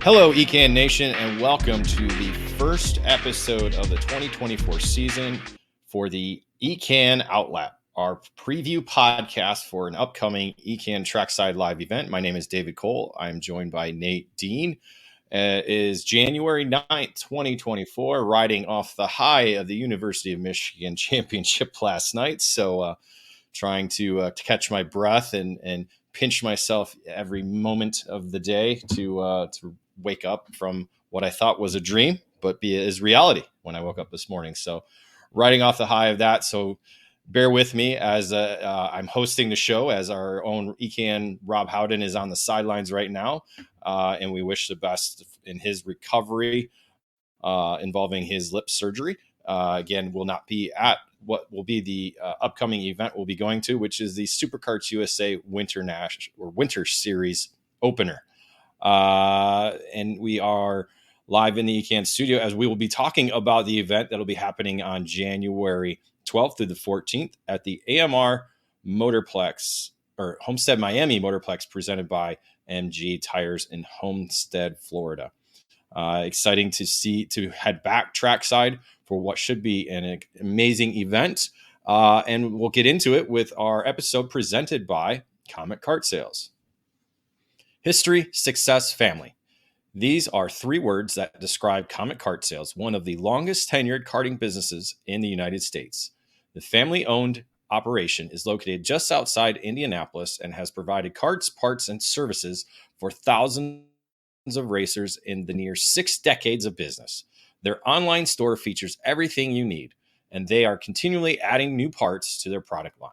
Hello, EKN Nation, and welcome to the first episode of the 2024 season for the EKN OutLap, our preview podcast for an upcoming EKN Trackside live event. My name is David Cole. I'm joined by Nate Dean. It is January 9th, 2024, riding off the high of the University of Michigan championship last night. So trying to catch my breath and pinch myself every moment of the day to wake up from what I thought was a dream, but is reality when I woke up this morning. So riding off the high of that. So bear with me as I'm hosting the show, as our own EKN Rob Howden is on the sidelines right now. And we wish the best in his recovery involving his lip surgery. Again, will not be at what will be the upcoming event we'll be going to, which is the Superkarts USA Winter Series opener. And we are live in the EKN studio as we will be talking about the event that'll be happening on January 12th through the 14th at the AMR Motorplex or Homestead Miami Motorplex, presented by MG Tires in Homestead, Florida. Exciting to head back trackside for what should be an amazing event. And we'll get into it with our episode presented by Comet Kart Sales. History, success, family. These are three words that describe Comet Kart Sales, one of the longest tenured karting businesses in the United States. The family-owned operation is located just outside Indianapolis and has provided karts, parts, and services for thousands of racers in the near 6 decades of business. Their online store features everything you need, and they are continually adding new parts to their product line.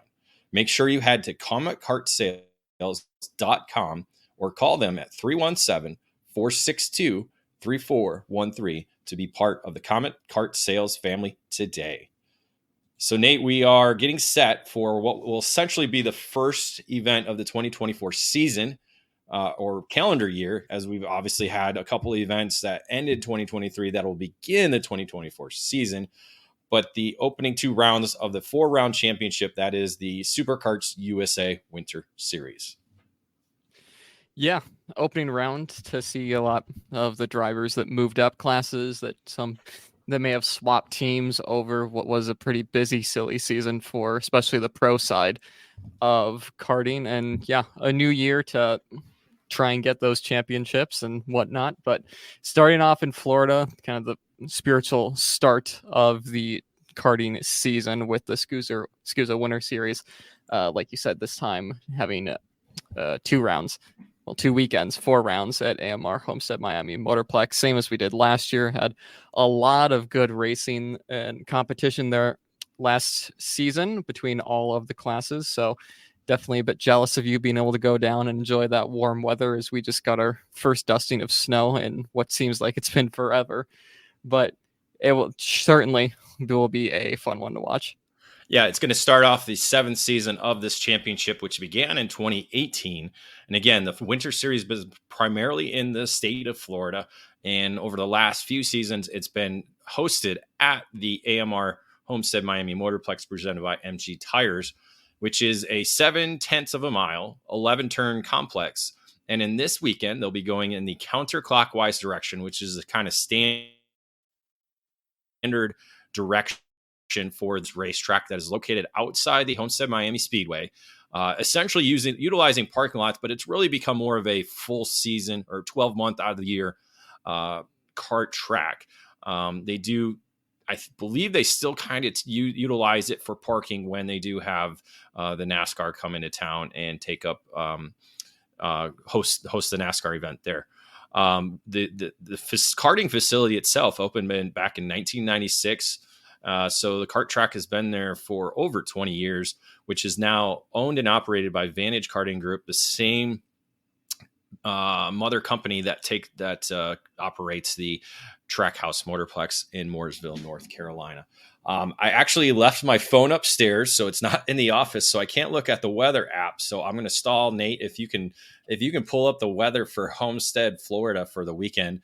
Make sure you head to cometkartsales.com or call them at 317-462-3413 to be part of the Comet Kart Sales family today. So, Nate, we are getting set for what will essentially be the first event of the 2024 season or calendar year, as we've obviously had a couple of events that ended 2023 that will begin the 2024 season. But the opening 2 rounds of the 4-round championship, that is the Superkarts USA Winter Series. Yeah, opening round to see a lot of the drivers that moved up classes, that may have swapped teams over what was a pretty busy, silly season for especially the pro side of karting. And yeah, a new year to try and get those championships and whatnot. But starting off in Florida, kind of the spiritual start of the karting season with the SCUSA Winter Series. Like you said, this time having 2 rounds. Well, 2 weekends, 4 rounds at AMR Homestead Miami Motorplex, same as we did last year. Had a lot of good racing and competition there last season between all of the classes. So definitely a bit jealous of you being able to go down and enjoy that warm weather, as we just got our first dusting of snow in what seems like it's been forever. But it will certainly be a fun one to watch. Yeah, it's going to start off the 7th season of this championship, which began in 2018. And again, the Winter Series is primarily in the state of Florida. And over the last few seasons, it's been hosted at the AMR Homestead Miami Motorplex, presented by MG Tires, which is a 7/10 of a mile, 11-turn complex. And in this weekend, they'll be going in the counterclockwise direction, which is a kind of standard direction for this racetrack that is located outside the Homestead Miami Speedway, essentially utilizing parking lots, but it's really become more of a full season or 12-month out of the year kart track. They do, I believe they still kind of utilize it for parking when they do have the NASCAR come into town and take up host the NASCAR event there. The karting facility itself opened back in 1996. So the kart track has been there for over 20 years, which is now owned and operated by Vantage Karting Group, the same mother company that operates the Trackhouse Motorplex in Mooresville, North Carolina. I actually left my phone upstairs, so it's not in the office, so I can't look at the weather app. So I'm going to stall, Nate, if you can pull up the weather for Homestead, Florida for the weekend.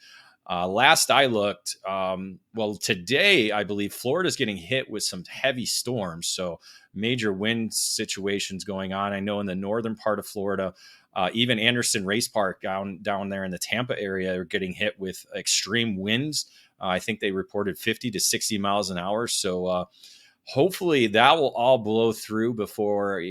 Last I looked, today, I believe Florida's getting hit with some heavy storms. So major wind situations going on. I know in the northern part of Florida, even Anderson Race Park down there in the Tampa area are getting hit with extreme winds. I think they reported 50 to 60 miles an hour. So hopefully that will all blow through before,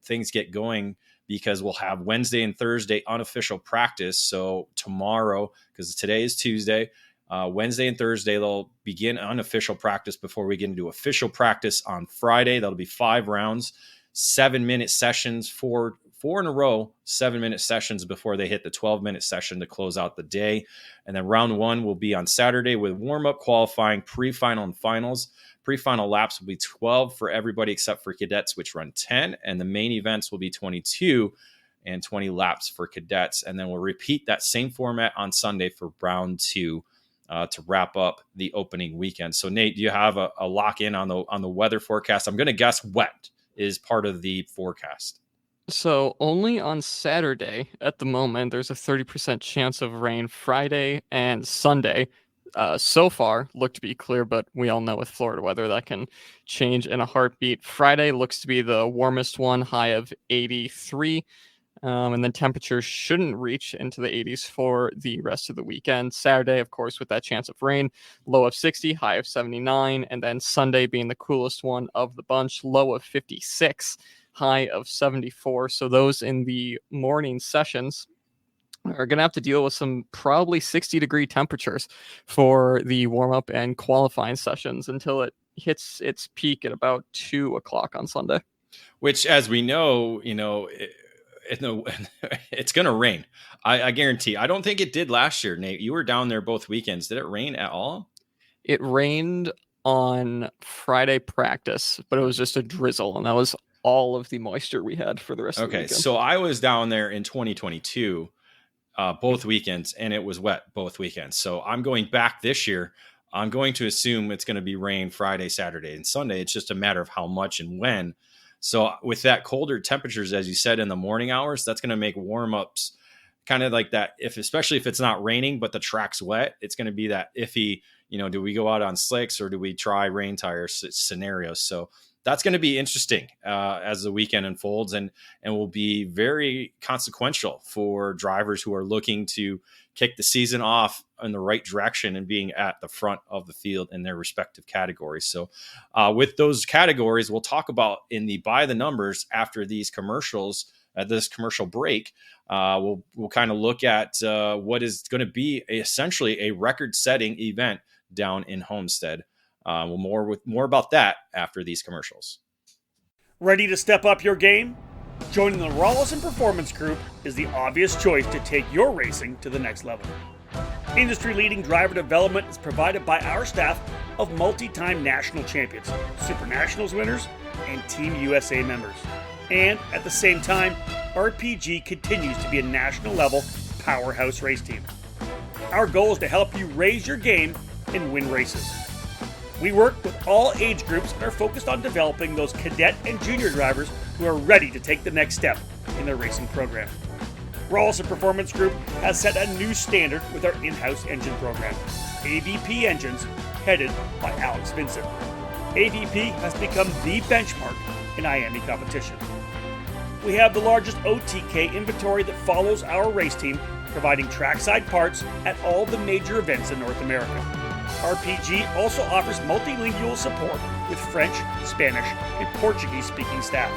things get going, because we'll have Wednesday and Thursday unofficial practice. So tomorrow, because today is Tuesday, Wednesday and Thursday, they'll begin unofficial practice before we get into official practice on Friday. That'll be 5 rounds, 7-minute sessions, four in a row, 7-minute sessions before they hit the 12-minute session to close out the day. And then round 1 will be on Saturday with warm-up, qualifying, pre-final, and finals. Pre-final laps will be 12 for everybody except for cadets, which run 10. And the main events will be 22 and 20 laps for cadets. And then we'll repeat that same format on Sunday for round 2 to wrap up the opening weekend. So Nate, do you have a lock in on the weather forecast? I'm going to guess wet is part of the forecast. So only on Saturday at the moment, there's a 30% chance of rain. Friday and Sunday so far look to be clear, but we all know with Florida weather that can change in a heartbeat. Friday looks to be the warmest one, high of 83. And then temperatures shouldn't reach into the 80s for the rest of the weekend. Saturday, of course, with that chance of rain, low of 60, high of 79. And then Sunday being the coolest one of the bunch, low of 56, high of 74. So those in the morning sessions are going to have to deal with some probably 60-degree temperatures for the warm-up and qualifying sessions until it hits its peak at about 2 o'clock on Sunday. Which, as we know, it's going to rain. I guarantee. I don't think it did last year, Nate. You were down there both weekends. Did it rain at all? It rained on Friday practice, but it was just a drizzle, and that was all of the moisture we had for the rest of the weekend. Okay, so I was down there in 2022, both weekends, and it was wet both weekends. So I'm going back this year. I'm going to assume it's going to be rain Friday, Saturday, and Sunday. It's just a matter of how much and when. So with that colder temperatures, as you said, in the morning hours, that's going to make warm-ups kind of like that. Especially if it's not raining, but the track's wet, it's going to be that iffy, do we go out on slicks or do we try rain tire scenarios? So that's going to be interesting as the weekend unfolds and will be very consequential for drivers who are looking to kick the season off in the right direction and being at the front of the field in their respective categories. So with those categories, we'll talk about in the by the numbers after these commercials, this commercial break. We'll kind of look at what is going to be essentially a record-setting event down in Homestead. More about that after these commercials. Ready to step up your game? Joining the Rawlison Performance Group is the obvious choice to take your racing to the next level. Industry-leading driver development is provided by our staff of multi-time national champions, Super Nationals winners, and Team USA members. And at the same time, RPG continues to be a national-level powerhouse race team. Our goal is to help you raise your game and win races. We work with all age groups and are focused on developing those cadet and junior drivers who are ready to take the next step in their racing program. Rawlison Performance Group has set a new standard with our in-house engine program, AVP Engines, headed by Alex Vincent. AVP has become the benchmark in IAME competition. We have the largest OTK inventory that follows our race team, providing trackside parts at all the major events in North America. RPG also offers multilingual support with French, Spanish, and Portuguese-speaking staff.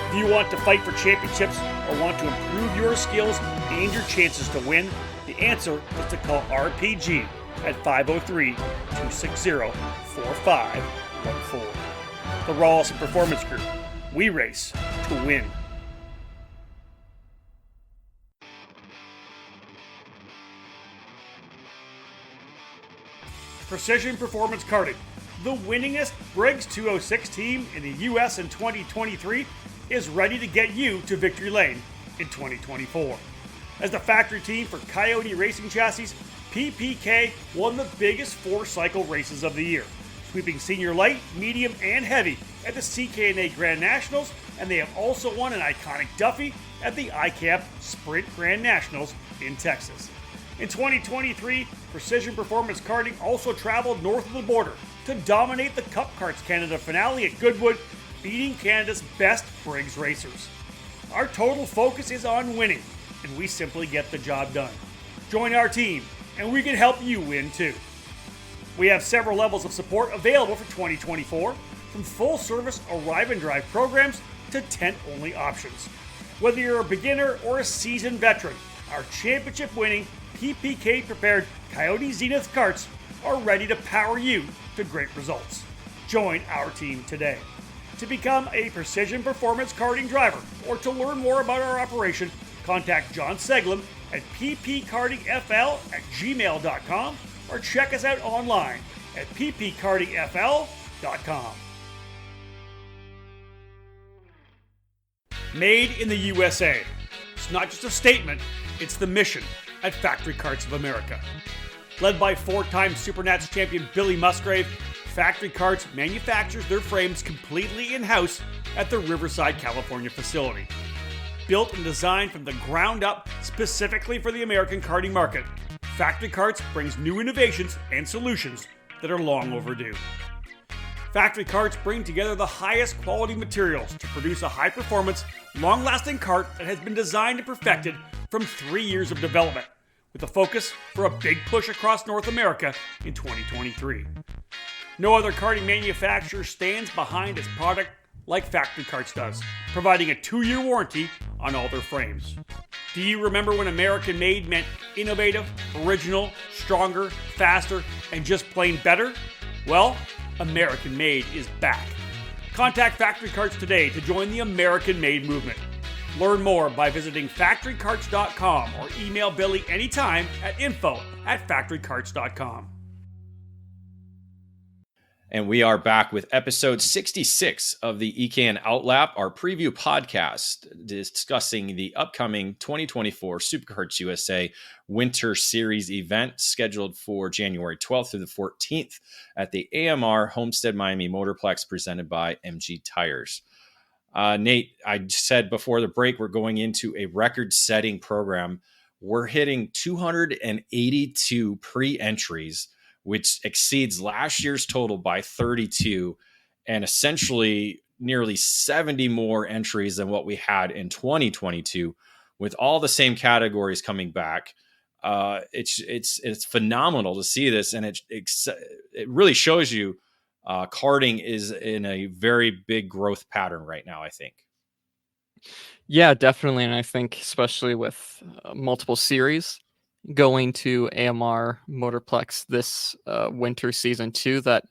If you want to fight for championships or want to improve your skills and your chances to win, the answer is to call RPG at 503-260-4514. The Rawlison Performance Group. We race to win. Precision Performance Karting, the winningest Briggs 206 team in the U.S. in 2023, is ready to get you to victory lane in 2024. As the factory team for Coyote Racing Chassis, PPK won the biggest 4-cycle races of the year, sweeping senior light, medium, and heavy at the CKNA Grand Nationals, and they have also won an iconic Duffy at the ICAP Sprint Grand Nationals in Texas. In 2023, Precision Performance Karting also traveled north of the border to dominate the Cup Karts Canada finale at Goodwood, beating Canada's best Briggs racers. Our total focus is on winning, and we simply get the job done. Join our team, and we can help you win too. We have several levels of support available for 2024, from full-service arrive and drive programs to tent-only options. Whether you're a beginner or a seasoned veteran, our championship-winning, PPK-prepared Coyote Zenith karts are ready to power you to great results. Join our team today. To become a Precision Performance Karting driver or to learn more about our operation, contact John Seglem at ppkartingfl@gmail.com or check us out online at ppkartingfl.com. Made in the USA. It's not just a statement, it's the mission at Factory Karts of America. Led by four-time Supernats champion Billy Musgrave, Factory Karts manufactures their frames completely in-house at the Riverside, California facility. Built and designed from the ground up specifically for the American karting market, Factory Karts brings new innovations and solutions that are long overdue. Factory Karts bring together the highest quality materials to produce a high-performance, long-lasting kart that has been designed and perfected from 3 years of development, with a focus for a big push across North America in 2023. No other karting manufacturer stands behind its product like Factory Karts does, providing a 2-year warranty on all their frames. Do you remember when American made meant innovative, original, stronger, faster, and just plain better? Well, American made is back. Contact Factory Karts today to join the American made movement. Learn more by visiting factorykarts.com or email Billy anytime at info@factorykarts.com. And we are back with episode 66 of the EKN OutLap, our preview podcast discussing the upcoming 2024 Superkarts USA Winter Series event scheduled for January 12th through the 14th at the AMR Homestead Miami Motorplex presented by MG Tires. Nate, I said before the break, we're going into a record-setting program. We're hitting 282 pre-entries, which exceeds last year's total by 32 and essentially nearly 70 more entries than what we had in 2022 with all the same categories coming back. It's phenomenal to see this. And it really shows you karting is in a very big growth pattern right now, I think. Yeah, definitely. And I think especially with multiple series going to AMR Motorplex this winter season too, that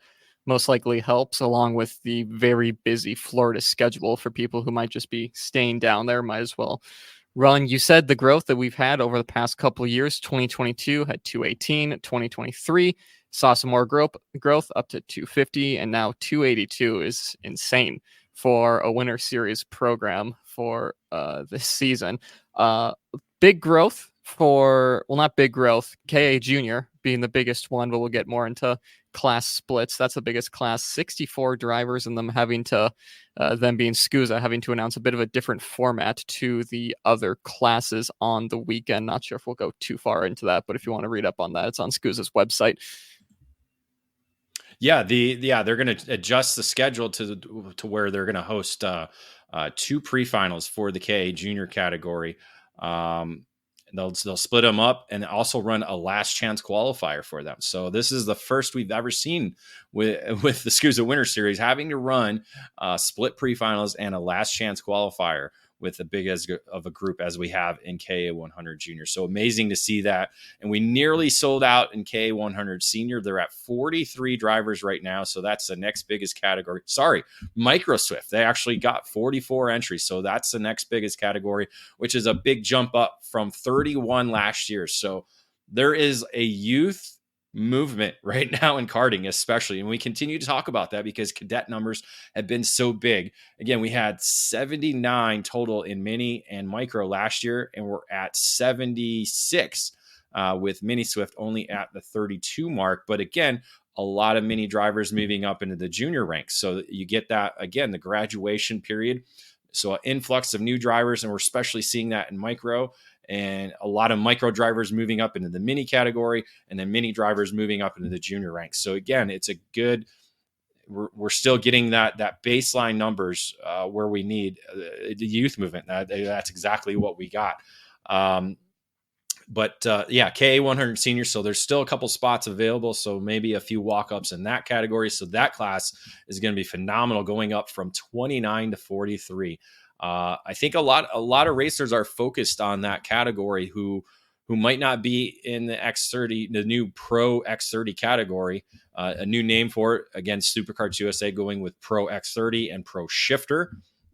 most likely helps, along with the very busy Florida schedule for people who might just be staying down there. Might as well run. You said the growth that we've had over the past couple of years. 2022 had 218, 2023 saw some more growth up to 250, and now 282 is insane for a winter series program for this season. Big growth for, well, not big growth, KA Junior being the biggest one, but we'll get more into class splits. That's the biggest class, 64 drivers, and them having to, them being SCUSA, having to announce a bit of a different format to the other classes on the weekend. Not sure if we'll go too far into that, but if you want to read up on that, it's on SCUSA's website. Yeah, they're going to adjust the schedule to where they're going to host 2 pre-finals for the KA Junior category. They'll split them up and also run a last chance qualifier for them. So this is the first we've ever seen with the SCUSA Winter Series having to run split pre-finals and a last chance qualifier with the big as of a group as we have in KA 100 Junior. So amazing to see that. And we nearly sold out in KA 100 Senior. They're at 43 drivers right now. So that's the next biggest category. Sorry, Micro Swift. They actually got 44 entries. So that's the next biggest category, which is a big jump up from 31 last year. So there is a youth movement right now in karting, especially. And we continue to talk about that because cadet numbers have been so big. Again, we had 79 total in mini and micro last year, and we're at 76 with mini Swift only at the 32 mark. But again, a lot of mini drivers moving up into the junior ranks. So you get that, again, the graduation period. So an influx of new drivers, and we're especially seeing that in micro. and a lot of micro drivers moving up into the mini category, and then mini drivers moving up into the junior ranks. So again, it's a good, we're still getting that baseline numbers where we need the youth movement. That's exactly what we got. But KA100 seniors, so there's still a couple spots available, so maybe a few walk-ups in that category. So that class is going to be phenomenal, going up from 29 to 43. I think a lot of racers are focused on that category who might not be in the X30, the new Pro X30 category. A new name for it, again, Superkarts USA going with Pro X30 and Pro Shifter.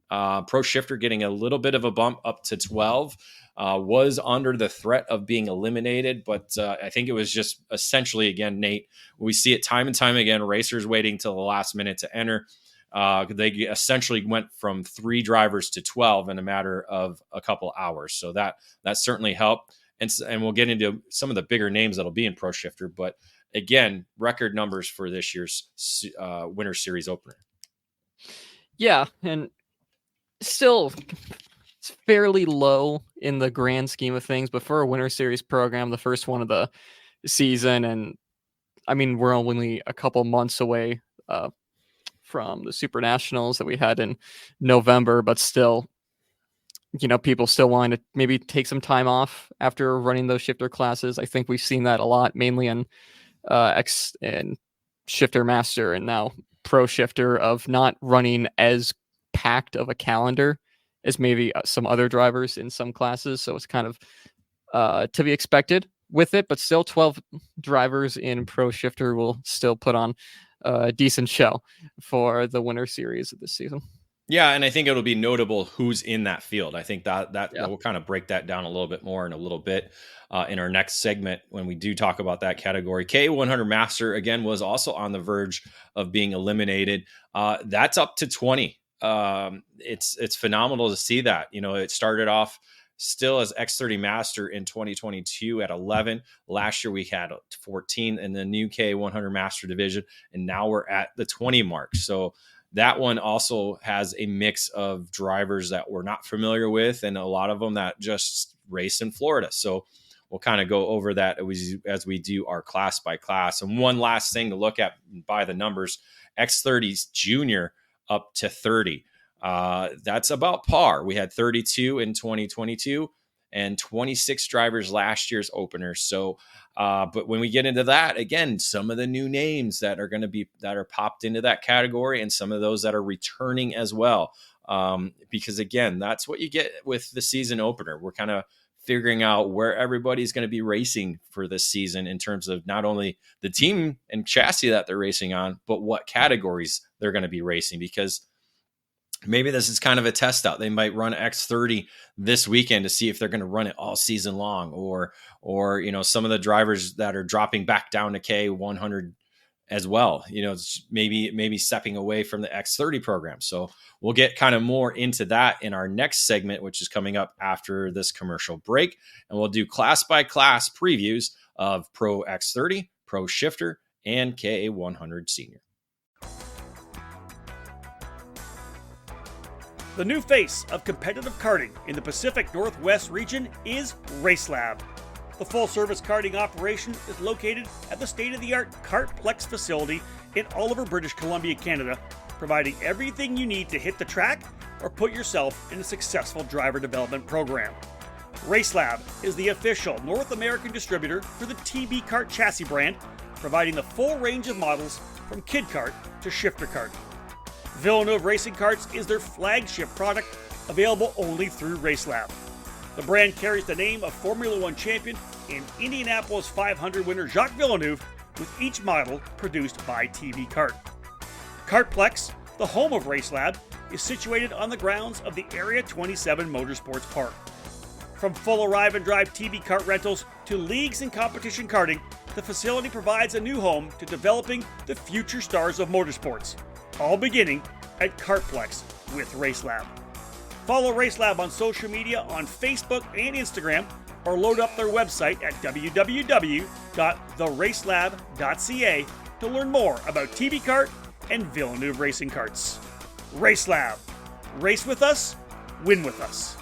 Pro Shifter getting a little bit of a bump up to 12. Was under the threat of being eliminated, but I think it was just essentially, again, Nate, we see it time and time again, racers waiting till the last minute to enter. They essentially went from 3 drivers to 12 in a matter of a couple hours. So that certainly helped. And we'll get into some of the bigger names that'll be in Pro Shifter, but again, record numbers for this year's Winter Series opener. Yeah, and still, it's fairly low in the grand scheme of things, but for a Winter Series program, the first one of the season, and I mean, we're only a couple months away from the Super Nationals that we had in November, but still, people still want to maybe take some time off after running those shifter classes. I think we've seen that a lot, mainly in X and Shifter Master, and now Pro Shifter, of not running as packed of a calendar as maybe some other drivers in some classes. So it's kind of to be expected with it, but still 12 drivers in Pro Shifter will still put on a decent show for the Winter Series of this season. Yeah, and I think it'll be notable who's in that field. I think that we'll kind of break that down a little bit more in a little bit in our next segment when we do talk about that category. K100 Master, again, was also on the verge of being eliminated. That's up to 20. It's phenomenal to see that. It started off still as X30 Master in 2022 at 11. Last year we had 14 in the new K100 Master division, and now we're at the 20 mark. So that one also has a mix of drivers that we're not familiar with, and a lot of them that just race in Florida. So we'll kind of go over that as we do our class by class. And one last thing to look at by the numbers, X30's junior up to 30. That's about par. We had 32 in 2022 and 26 drivers last year's opener. So, but when we get into that, again, some of the new names that are popped into that category, and some of those that are returning as well. Because again, that's what you get with the season opener. We're kind of figuring out where everybody's going to be racing for this season in terms of not only the team and chassis that they're racing on, but what categories they're going to be racing, because maybe this is kind of a test out. They might run X30 this weekend to see if they're going to run it all season long, or some of the drivers that are dropping back down to K100 as well, maybe stepping away from the X30 program. So we'll get kind of more into that in our next segment, which is coming up after this commercial break. And we'll do class by class previews of Pro X30, Pro Shifter, and K100 Senior. The new face of competitive karting in the Pacific Northwest region is RaceLab. The full-service karting operation is located at the state-of-the-art Kartplex facility in Oliver, British Columbia, Canada, providing everything you need to hit the track or put yourself in a successful driver development program. RaceLab is the official North American distributor for the TB Kart chassis brand, providing the full range of models from kid kart to shifter kart. Villeneuve Racing Karts is their flagship product, available only through RaceLab. The brand carries the name of Formula One champion and Indianapolis 500 winner Jacques Villeneuve, with each model produced by TB Kart. Kartplex, the home of RaceLab, is situated on the grounds of the Area 27 Motorsports Park. From full arrive and drive TB Kart rentals to leagues and competition karting, the facility provides a new home to developing the future stars of motorsports, all beginning at Kartplex with RaceLab. Follow RaceLab on social media on Facebook and Instagram, or load up their website at www.theracelab.ca to learn more about TB Kart and Villeneuve Racing Karts. RaceLab. Race with us, win with us.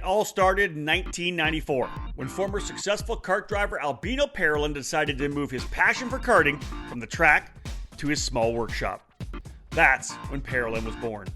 all started in 1994, when former successful kart driver Albino Parolin decided to move his passion for karting from the track to his small workshop. That's when Parolin was born.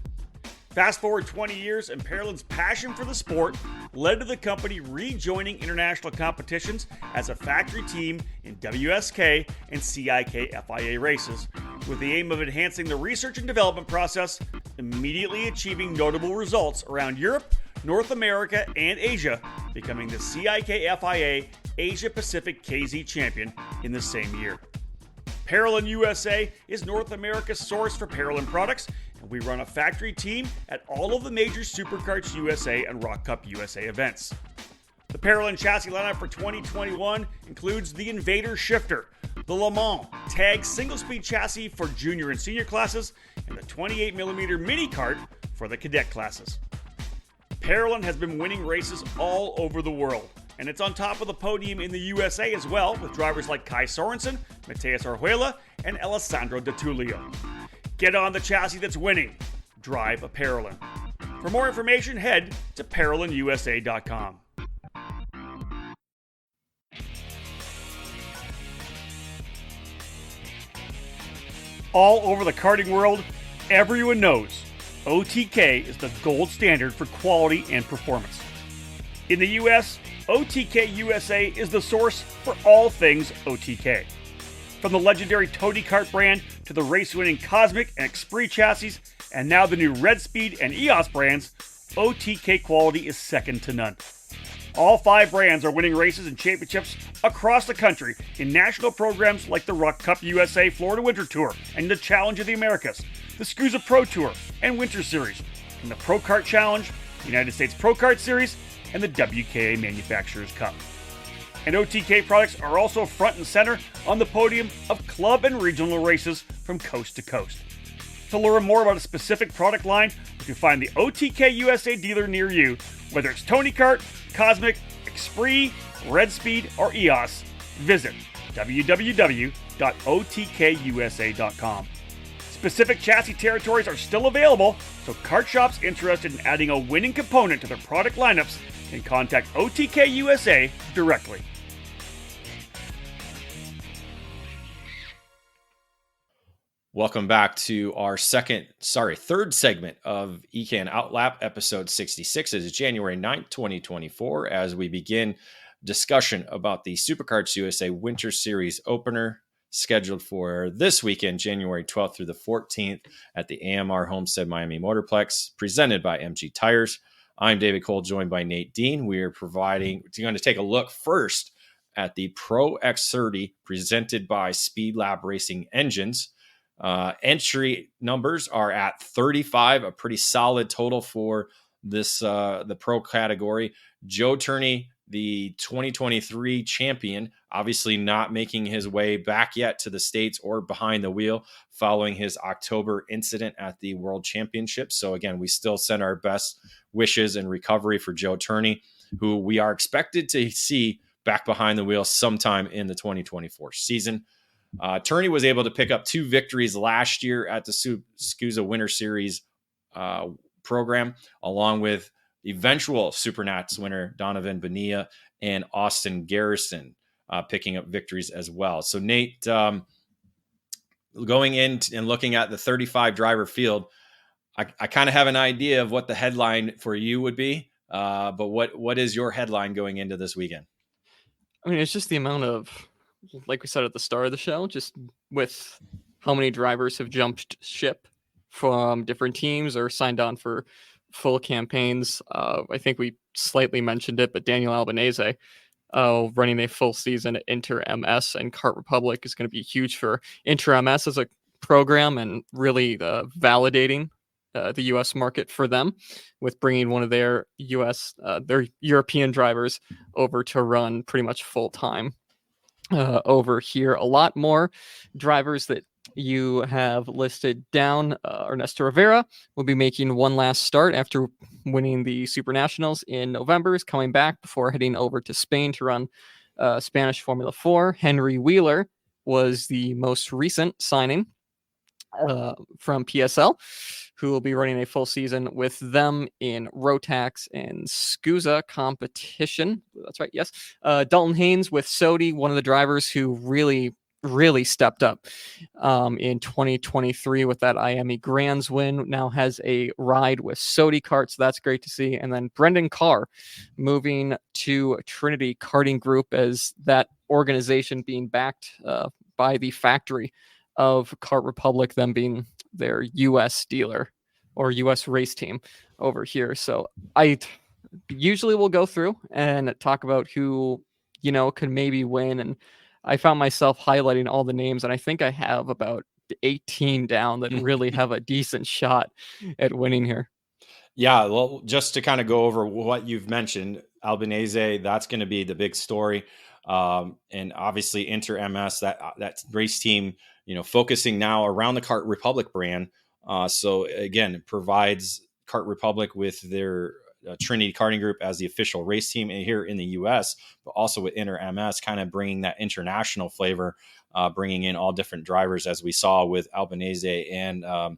Fast forward 20 years, and Parolin's passion for the sport led to the company rejoining international competitions as a factory team in WSK and CIK FIA races, with the aim of enhancing the research and development process, immediately achieving notable results around Europe, North America, and Asia, becoming the CIK FIA Asia Pacific KZ champion in the same year. Parolin USA is North America's source for Parolin products, and we run a factory team at all of the major Superkarts USA and Rock Cup USA events. The Parolin chassis lineup for 2021 includes the Invader Shifter, the Le Mans Tag single-speed chassis for junior and senior classes, and the 28mm mini kart for the cadet classes. Parolin has been winning races all over the world, and it's on top of the podium in the USA as well, with drivers like Kai Sorensen, Mateus Orjuela, and Alessandro De Tullio. Get on the chassis that's winning. Drive a Parolin. For more information, head to ParolinUSA.com. All over the karting world, everyone knows OTK is the gold standard for quality and performance. In the US, OTK USA is the source for all things OTK. From the legendary Tony Kart brand to the race-winning Cosmic and Esprit chassis, and now the new Red Speed and EOS brands, OTK quality is second to none. All 5 brands are winning races and championships across the country in national programs like the Rock Cup USA Florida Winter Tour and the Challenge of the Americas, the SCUSA Pro Tour and Winter Series, and the Pro Kart Challenge, the United States Pro Kart Series, and the WKA Manufacturers Cup. And OTK products are also front and center on the podium of club and regional races from coast to coast. To learn more about a specific product line, you can find the OTK USA dealer near you, whether it's Tony Kart, Cosmic, Esprit, Red Speed, or EOS. Visit www.otkusa.com. Specific chassis territories are still available, so kart shops interested in adding a winning component to their product lineups can contact OTK USA directly. Welcome back to our third segment of EKN OutLap, episode 66. It is January 9th, 2024, as we begin discussion about the Superkarts USA Winter Series opener, scheduled for this weekend, January 12th through the 14th at the AMR Homestead Miami Motorplex, presented by MG Tires. I'm David Cole, joined by Nate Dean. We're going to take a look first at the Pro X30 presented by Speed Lab Racing Engines. Entry numbers are at 35, a pretty solid total for this the pro category. Joe Turney, the 2023 champion, obviously not making his way back yet to the States or behind the wheel following his October incident at the World Championship. So again, we still send our best wishes and recovery for Joe Turney, who we are expected to see back behind the wheel sometime in the 2024 season. Turney was able to pick up 2 victories last year at the SCUSA Winter Series program, along with eventual Supernats winner Donovan Bonilla and Austin Garrison picking up victories as well. So Nate, going in and looking at the 35 driver field, I kind of have an idea of what the headline for you would be, but what is your headline going into this weekend? I mean, it's just the amount of, like we said at the start of the show, just with how many drivers have jumped ship from different teams or signed on for full campaigns. I think we slightly mentioned it, but Daniel Albanese running a full season at Inter MS and Kart Republic is going to be huge for Inter MS as a program, and really validating the U.S. market for them with bringing one of their their European drivers over to run pretty much full time over here. A lot more drivers that you have listed down. Ernesto Rivera will be making one last start after winning the Super Nationals in November, is coming back before heading over to Spain to run Spanish Formula 4. Henry Wheeler was the most recent signing from PSL, who will be running a full season with them in Rotax and SCUSA competition. That's right, yes. Dalton Haynes with Sodi, one of the drivers who really stepped up in 2023 with that IME Grands win. Now has a ride with Sodi Kart, so that's great to see. And then Brendan Carr moving to Trinity Karting Group, as that organization being backed by the factory of Kart Republic, them being their U.S. dealer or U.S. race team over here. So I usually will go through and talk about who, could maybe win. And I found myself highlighting all the names, and I think I have about 18 down that really have a decent shot at winning here. Yeah, well, just to kind of go over what you've mentioned, Albanese, that's going to be the big story. And obviously Inter MS, that race team, focusing now around the Kart Republic brand. So again, it provides Kart Republic with their Trinity Karting Group as the official race team here in the U.S., but also with Inter MS, kind of bringing that international flavor, bringing in all different drivers, as we saw with Albanese and the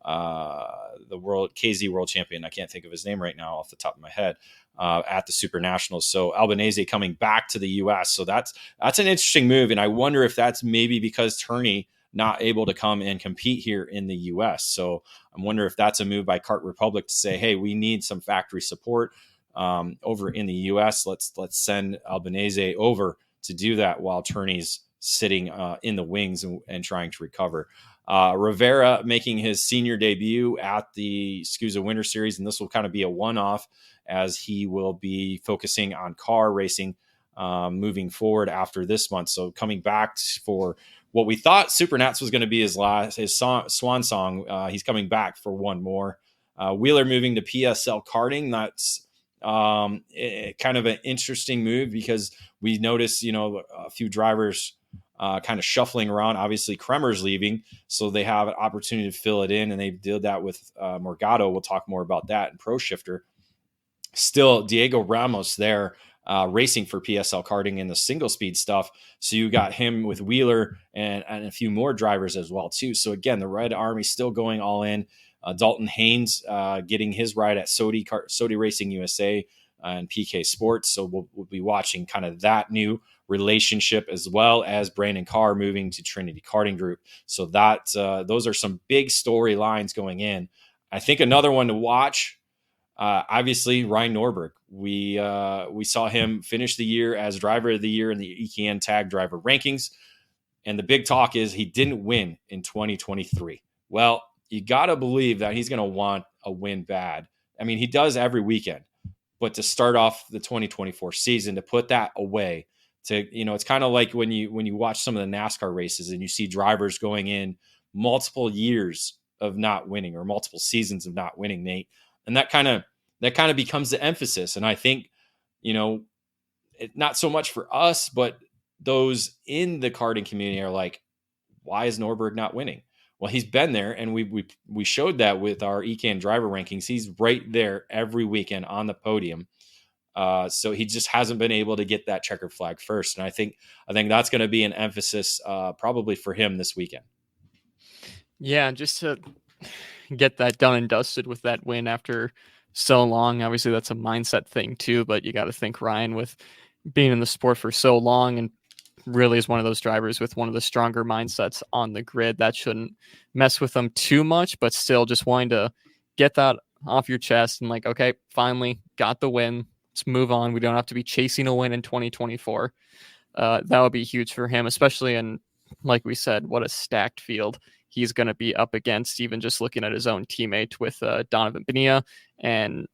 KZ world champion. I can't think of his name right now off the top of my head, at the Super Nationals. So Albanese coming back to the U.S. So that's an interesting move. And I wonder if that's maybe because Turney not able to come and compete here in the U.S. So I wonder if that's a move by Kart Republic to say, hey, we need some factory support over in the U.S. Let's send Albanese over to do that while Turney's sitting in the wings and trying to recover. Rivera making his senior debut at the SCUSA Winter Series, and this will kind of be a one-off, as he will be focusing on car racing moving forward after this month. So coming back for what we thought Super Nats was going to be his swan song, he's coming back for one more. Wheeler moving to PSL Karting. That's kind of an interesting move, because we noticed, a few drivers kind of shuffling around. Obviously, Kremer's leaving, so they have an opportunity to fill it in, and they did that with Morgado. We'll talk more about that in Pro Shifter. Still, Diego Ramos there racing for PSL Karting in the single speed stuff. So you got him with Wheeler and a few more drivers as well too. So again, the Red Army still going all in. Dalton Haynes getting his ride at Sodi Racing USA and PK Sports. So we'll be watching kind of that new relationship, as well as Brandon Carr moving to Trinity Karting Group. So that those are some big storylines going in. I think another one to watch, obviously Ryan Norberg. We saw him finish the year as driver of the year in the EKN Tag Driver Rankings. And the big talk is he didn't win in 2023. Well, you got to believe that he's going to want a win bad. I mean, he does every weekend, but to start off the 2024 season, to put that away, it's kind of like when you watch some of the NASCAR races and you see drivers going in multiple years of not winning, or multiple seasons of not winning, Nate. And that kind of becomes the emphasis. And I think, not so much for us, but those in the karting community are like, why is Norberg not winning? Well, he's been there, and we showed that with our EKN driver rankings. He's right there every weekend on the podium. So he just hasn't been able to get that checkered flag first. And I think that's going to be an emphasis probably for him this weekend. Yeah, just to get that done and dusted with that win after so long. Obviously, that's a mindset thing too, but you got to think Ryan, with being in the sport for so long, and really is one of those drivers with one of the stronger mindsets on the grid, that shouldn't mess with them too much, but still just wanting to get that off your chest and like, okay, finally got the win. Let's move on. We don't have to be chasing a win in 2024. That would be huge for him, especially in, like we said, what a stacked field he's going to be up against, even just looking at his own teammate with Donovan Bonilla and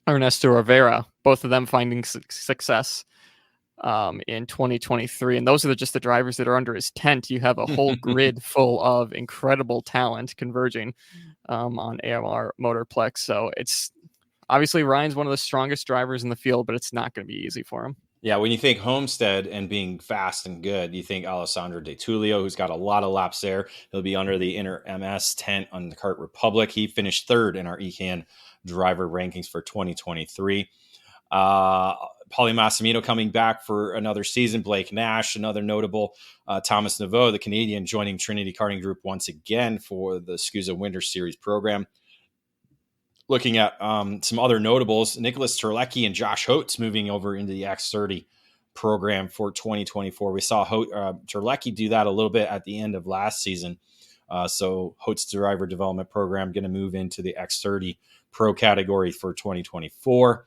Ernesto Rivera, both of them finding success in 2023. And those are just the drivers that are under his tent. You have a whole grid full of incredible talent converging on AMR Motorplex. So it's obviously Ryan's one of the strongest drivers in the field, but it's not going to be easy for him. Yeah, when you think Homestead and being fast and good, you think Alessandro De Tullio, who's got a lot of laps there. He'll be under the Inter MS tent on the Kart Republic. He finished third in our EKN driver rankings for 2023. Paulie Massimino coming back for another season. Blake Nash, another notable. Thomas Naveau, the Canadian, joining Trinity Karting Group once again for the SCUSA Winter Series program. Looking at some other notables, Nicholas Terlecki and Josh Holtz moving over into the X30 program for 2024. We saw Terlecki do that a little bit at the end of last season. So Holtz Driver Development Program going to move into the X30 Pro category for 2024.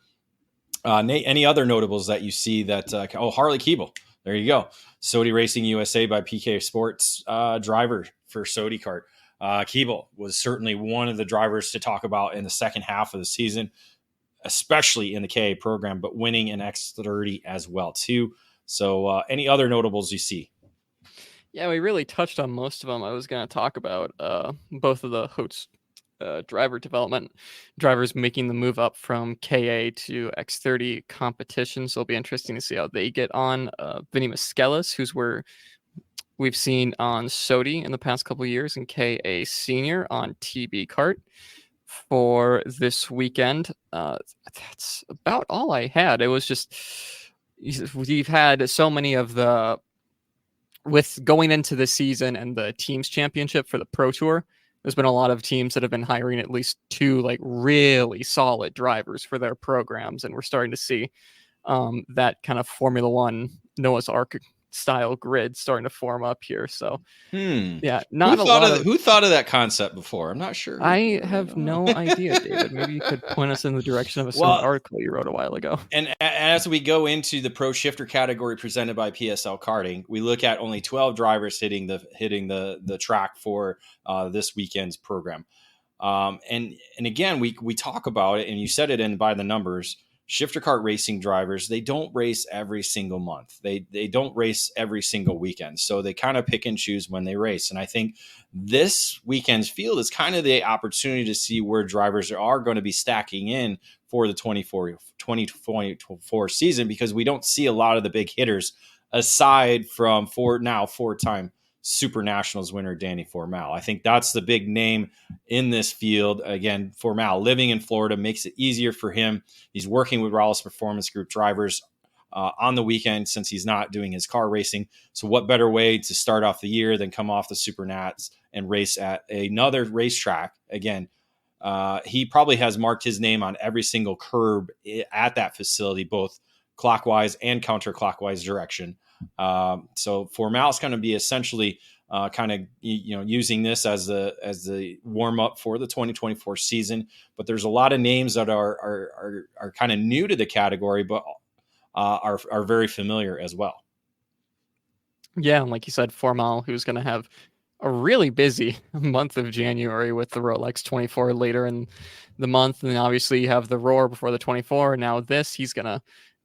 Nate, any other notables that you see that? Harley Keeble. There you go. Sodi Racing USA by PK Sports driver for Sodi Kart. Keeble was certainly one of the drivers to talk about in the second half of the season, especially in the KA program, but winning an X30 as well too. So any other notables you see? Yeah, we really touched on most of them. I was going to talk about both of the Holtz driver development drivers making the move up from KA to X30 competition. So it'll be interesting to see how they get on. Vinny Miskelis, who's where we've seen on Sodi in the past couple of years, and KA Senior on TB Kart for this weekend. That's about all I had. It was just, we've had so many of the, with going into the season and the teams championship for the Pro Tour, there's been a lot of teams that have been hiring at least two like really solid drivers for their programs, and we're starting to see that kind of Formula One Noah's Ark style grid starting to form up here. So yeah, not who thought of that concept before? I'm not sure. I have no idea, David. Maybe you could point us in the direction of a certain article you wrote a while ago. And as we go into the pro shifter category presented by PSL Karting, we look at only 12 drivers hitting the track for this weekend's program. And again, we talk about it, and you said it in by the numbers. Shifter kart racing drivers, they don't race every single month. They don't race every single weekend. So they kind of pick and choose when they race. And I think this weekend's field is kind of the opportunity to see where drivers are going to be stacking in for the 2024 season, because we don't see a lot of the big hitters aside from four-time Super Nationals winner Danny Formal. I think that's the big name in this field. Again, Formal living in Florida makes it easier for him. He's working with Rallis Performance Group drivers on the weekend since he's not doing his car racing. So what better way to start off the year than come off the Super Nats and race at another racetrack? Again, he probably has marked his name on every single curb at that facility, both clockwise and counterclockwise direction. So Formal is going to be essentially using this as the warm up for the 2024 season. But there's a lot of names that are kind of new to the category, but are very familiar as well. Yeah, and like you said, Formal, who's going to have a really busy month of January with the Rolex 24 later in the month, and then obviously you have the Roar before the 24. And now this, he's going to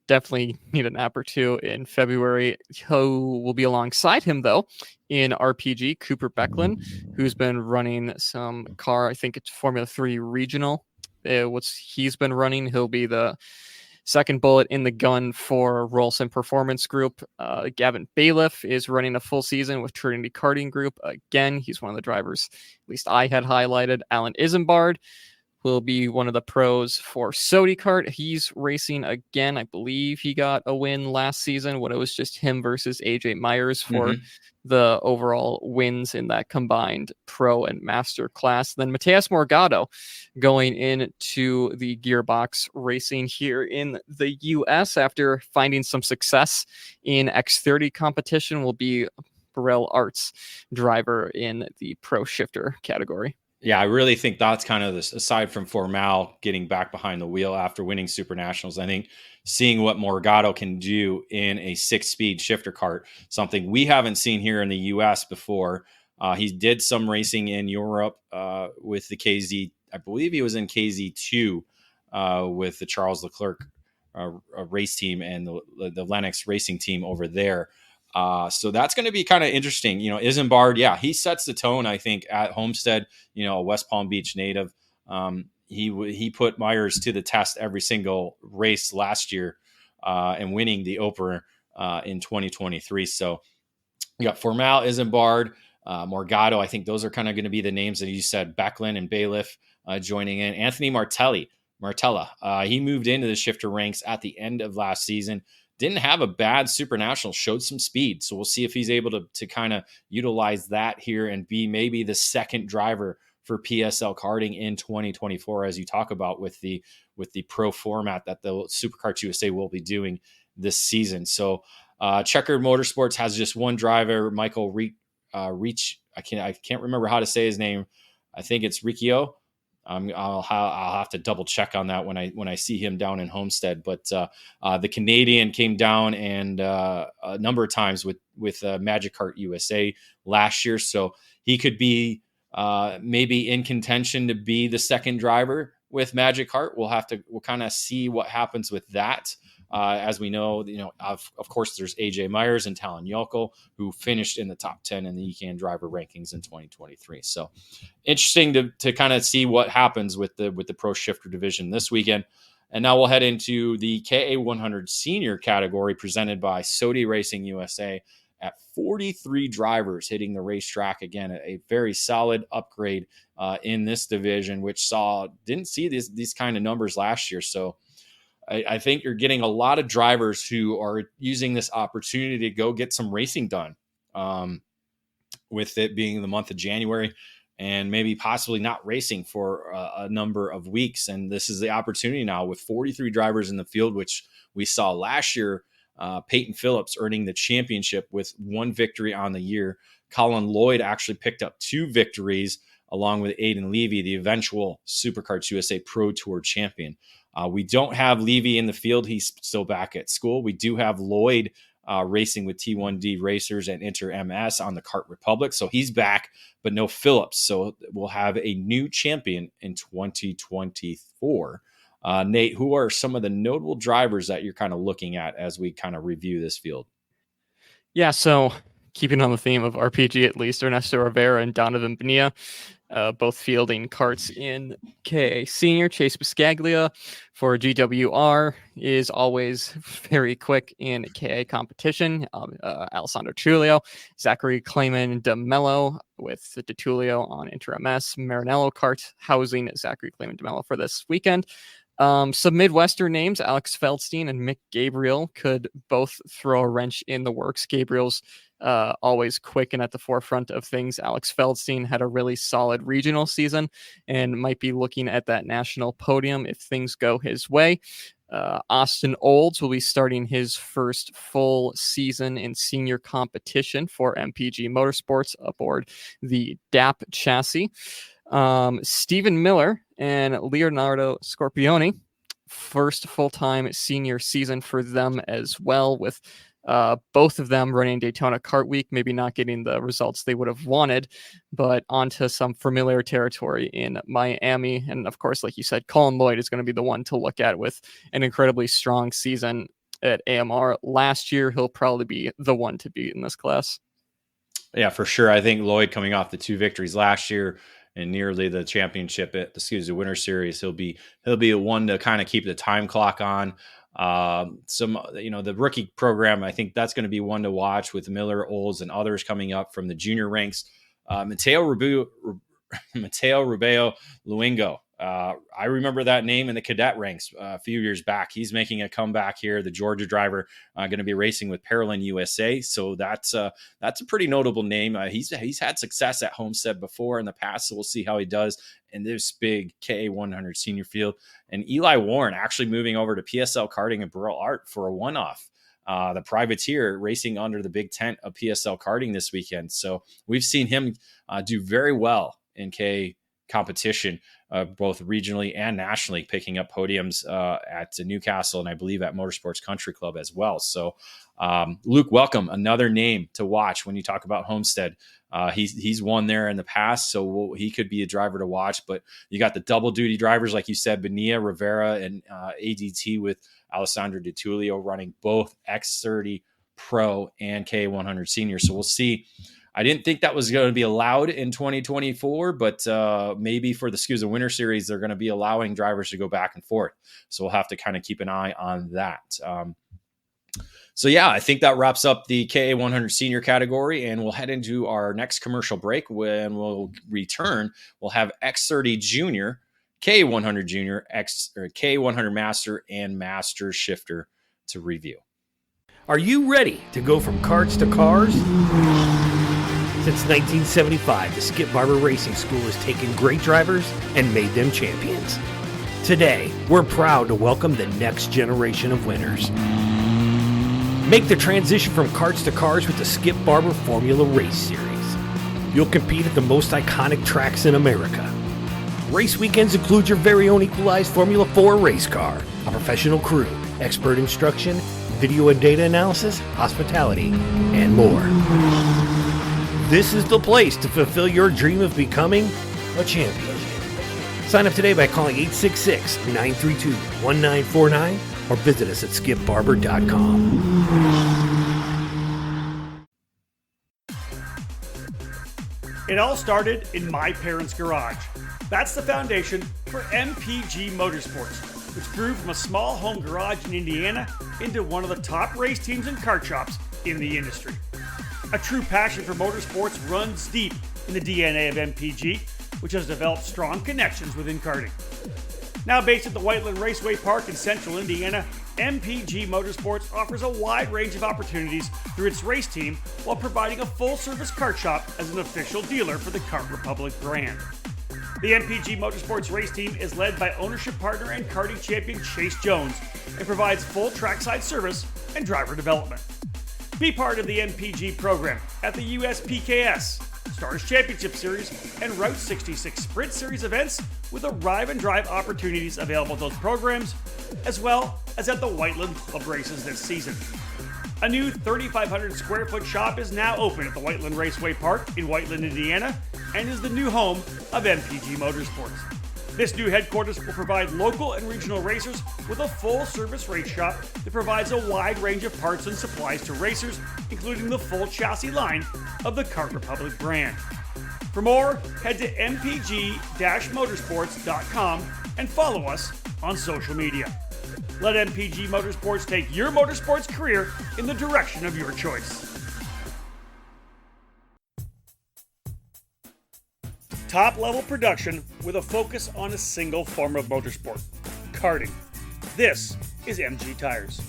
definitely need an app or two in February. Who will be alongside him, though, in RPG, Cooper Becklin, who's been running some car, I think it's Formula 3 Regional. He's been running. He'll be the second bullet in the gun for Rolson Performance Group. Gavin Bailiff is running a full season with Trinity Karting Group. Again, he's one of the drivers, at least I had highlighted. Alan Isambard will be one of the pros for Sodi Kart. He's racing again. I believe he got a win last season when it was just him versus AJ Myers for the overall wins in that combined pro and master class. Then Mateus Morgado going into the Gearbox Racing here in the US after finding some success in X30 competition, will be Burrell Arts driver in the pro shifter category. Yeah, I really think that's kind of this, aside from Formal getting back behind the wheel after winning Super Nationals, I think seeing what Morgado can do in a 6-speed shifter kart, something we haven't seen here in the U.S. before. He did some racing in Europe with the KZ. I believe he was in KZ2 with the Charles Leclerc race team and the Lennox racing team over there. So that's going to be kind of interesting. Isambard, yeah, he sets the tone, I think, at Homestead, a West Palm Beach native. He put Myers to the test every single race last year and winning the opener in 2023. So you got Formal, Isambard, Morgado. I think those are kind of going to be the names that you said, Becklin and Bailiff joining in. Anthony Martelli Martella. He moved into the shifter ranks at the end of last season. Didn't have a bad super national, showed some speed. So we'll see if he's able to kind of utilize that here and be maybe the second driver for PSL karting in 2024, as you talk about with the pro format that the Superkarts USA will be doing this season. So Checkered Motorsports has just one driver, Michael Reach. I can't remember how to say his name. I think it's Riccio. I'll have to double check on that when I see him down in Homestead. But the Canadian came down and a number of times with Magic Kart USA last year, so he could be maybe in contention to be the second driver with Magic Kart. We'll kind of see what happens with that. As we know, of course, there's AJ Myers and Talon Yoko, who finished in the top 10 in the EKN driver rankings in 2023. So interesting to kind of see what happens with the pro shifter division this weekend. And now we'll head into the KA100 senior category presented by Sodi Racing USA at 43 drivers hitting the racetrack. Again, a very solid upgrade in this division, which didn't see these kind of numbers last year. So I think you're getting a lot of drivers who are using this opportunity to go get some racing done, with it being the month of January and maybe possibly not racing for a number of weeks. And this is the opportunity now with 43 drivers in the field, which we saw last year. Peyton Phillips earning the championship with one victory on the year. Colin Lloyd actually picked up 2 victories along with Aiden Levy, the eventual Superkarts USA Pro Tour champion. We don't have Levy in the field. He's still back at school. We do have Lloyd racing with T1D Racers and Inter MS on the Kart Republic. So he's back, but no Phillips. So we'll have a new champion in 2024. Nate, who are some of the notable drivers that you're kind of looking at as we kind of review this field? Yeah, so keeping on the theme of RPG, at least, Ernesto Rivera and Donovan Bonilla, both fielding karts in KA Senior. Chase Biscaglia for GWR is always very quick in KA competition. Alessandro Tulio, Zachary Clayman de Mello with the DeTulio on Inter MS. Maranello kart housing Zachary Clayman de Mello for this weekend. Some Midwestern names, Alex Feldstein and Mick Gabriel, could both throw a wrench in the works. Gabriel's always quick and at the forefront of things. Alex Feldstein had a really solid regional season and might be looking at that national podium if things go his way. Austin Olds will be starting his first full season in senior competition for MPG Motorsports aboard the DAP chassis. Stephen Miller and Leonardo Scorpioni, first full-time senior season for them as well, with both of them running Daytona Kart Week, maybe not getting the results they would have wanted, but onto some familiar territory in Miami. And of course, like you said, Colin Lloyd is going to be the one to look at with an incredibly strong season at AMR last year. He'll probably be the one to beat in this class. Yeah, for sure. I think Lloyd, coming off the 2 victories last year and nearly the championship at the Winter Series, he'll be one to kind of keep the time clock on. The rookie program, I think that's going to be one to watch with Miller, Olds, and others coming up from the junior ranks. Mateo Rubio Luengo. I remember that name in the cadet ranks a few years back. He's making a comeback here. The Georgia driver going to be racing with Paralin USA. So that's a pretty notable name. He's had success at Homestead before in the past. So we'll see how he does in this big KA100 senior field. And Eli Warren actually moving over to PSL Karting and Burrell Art for a one-off. The privateer racing under the big tent of PSL Karting this weekend. So we've seen him do very well in K competition, both regionally and nationally, picking up podiums at Newcastle and I believe at Motorsports Country Club as well. So Luke, welcome. Another name to watch when you talk about Homestead. He's won there in the past, so he could be a driver to watch. But you got the double duty drivers, like you said, Bonilla, Rivera, and ADT with Alessandro DeTulio running both X30 Pro and K100 Senior. So we'll see. I didn't think that was going to be allowed in 2024, but maybe for the SCUSA Winter Series, they're going to be allowing drivers to go back and forth. So we'll have to kind of keep an eye on that. So yeah, I think that wraps up the KA100 senior category, and we'll head into our next commercial break. When we'll return, we'll have X30 Junior, K100 Junior, K100 Master, and Master Shifter to review. Are you ready to go from karts to cars? Since 1975, the Skip Barber Racing School has taken great drivers and made them champions. Today, we're proud to welcome the next generation of winners. Make the transition from karts to cars with the Skip Barber Formula Race Series. You'll compete at the most iconic tracks in America. Race weekends include your very own equalized Formula 4 race car, a professional crew, expert instruction, video and data analysis, hospitality, and more. This is the place to fulfill your dream of becoming a champion. Sign up today by calling 866-932-1949 or visit us at skipbarber.com. It all started in my parents' garage. That's the foundation for MPG Motorsports, which grew from a small home garage in Indiana into one of the top race teams and kart shops in the industry. A true passion for motorsports runs deep in the DNA of MPG, which has developed strong connections within karting. Now based at the Whiteland Raceway Park in central Indiana, MPG Motorsports offers a wide range of opportunities through its race team while providing a full-service kart shop as an official dealer for the Kart Republic brand. The MPG Motorsports race team is led by ownership partner and karting champion Chase Jones and provides full trackside service and driver development. Be part of the MPG program at the USPKS, Stars Championship Series, and Route 66 Sprint Series events with arrive and drive opportunities available at those programs, as well as at the Whiteland Club races this season. A new 3,500 square foot shop is now open at the Whiteland Raceway Park in Whiteland, Indiana, and is the new home of MPG Motorsports. This new headquarters will provide local and regional racers with a full-service race shop that provides a wide range of parts and supplies to racers, including the full chassis line of the Kart Republic brand. For more, head to mpg-motorsports.com and follow us on social media. Let MPG Motorsports take your motorsports career in the direction of your choice. Top-level production with a focus on a single form of motorsport, karting. This is MG Tires.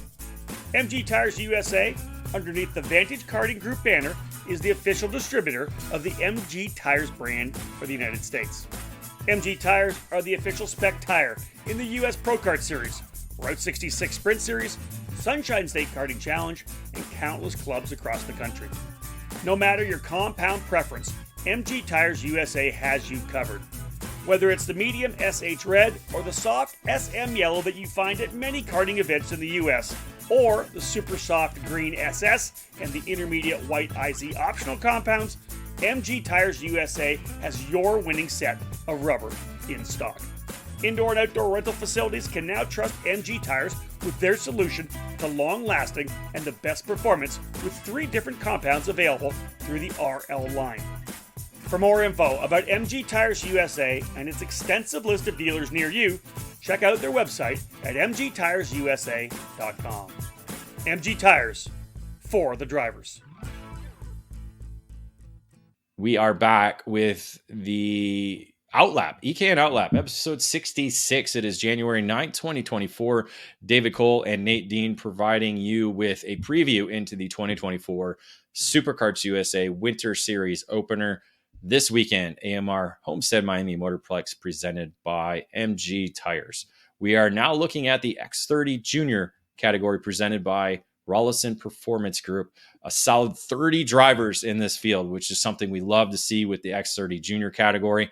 MG Tires USA, underneath the Vantage Karting Group banner, is the official distributor of the MG Tires brand for the United States. MG Tires are the official spec tire in the US Pro Kart Series, Route 66 Sprint Series, Sunshine State Karting Challenge, and countless clubs across the country. No matter your compound preference, MG Tires USA has you covered. Whether it's the medium SH Red or the soft SM Yellow that you find at many karting events in the US, or the super soft green SS and the intermediate white IZ optional compounds, MG Tires USA has your winning set of rubber in stock. Indoor and outdoor rental facilities can now trust MG Tires with their solution to long-lasting and the best performance with 3 different compounds available through the RL line. For more info about MG Tires USA and its extensive list of dealers near you, check out their website at mgtiresusa.com. MG Tires, for the drivers. We are back with the OutLap, EKN OutLap, episode 66. It is January 9th, 2024. David Cole and Nate Dean providing you with a preview into the 2024 Superkarts USA Winter Series opener. This weekend, AMR Homestead Miami Motorplex presented by MG Tires. We are now looking at the X30 Junior category presented by Rollison Performance Group. A solid 30 drivers in this field, which is something we love to see with the X30 Junior category,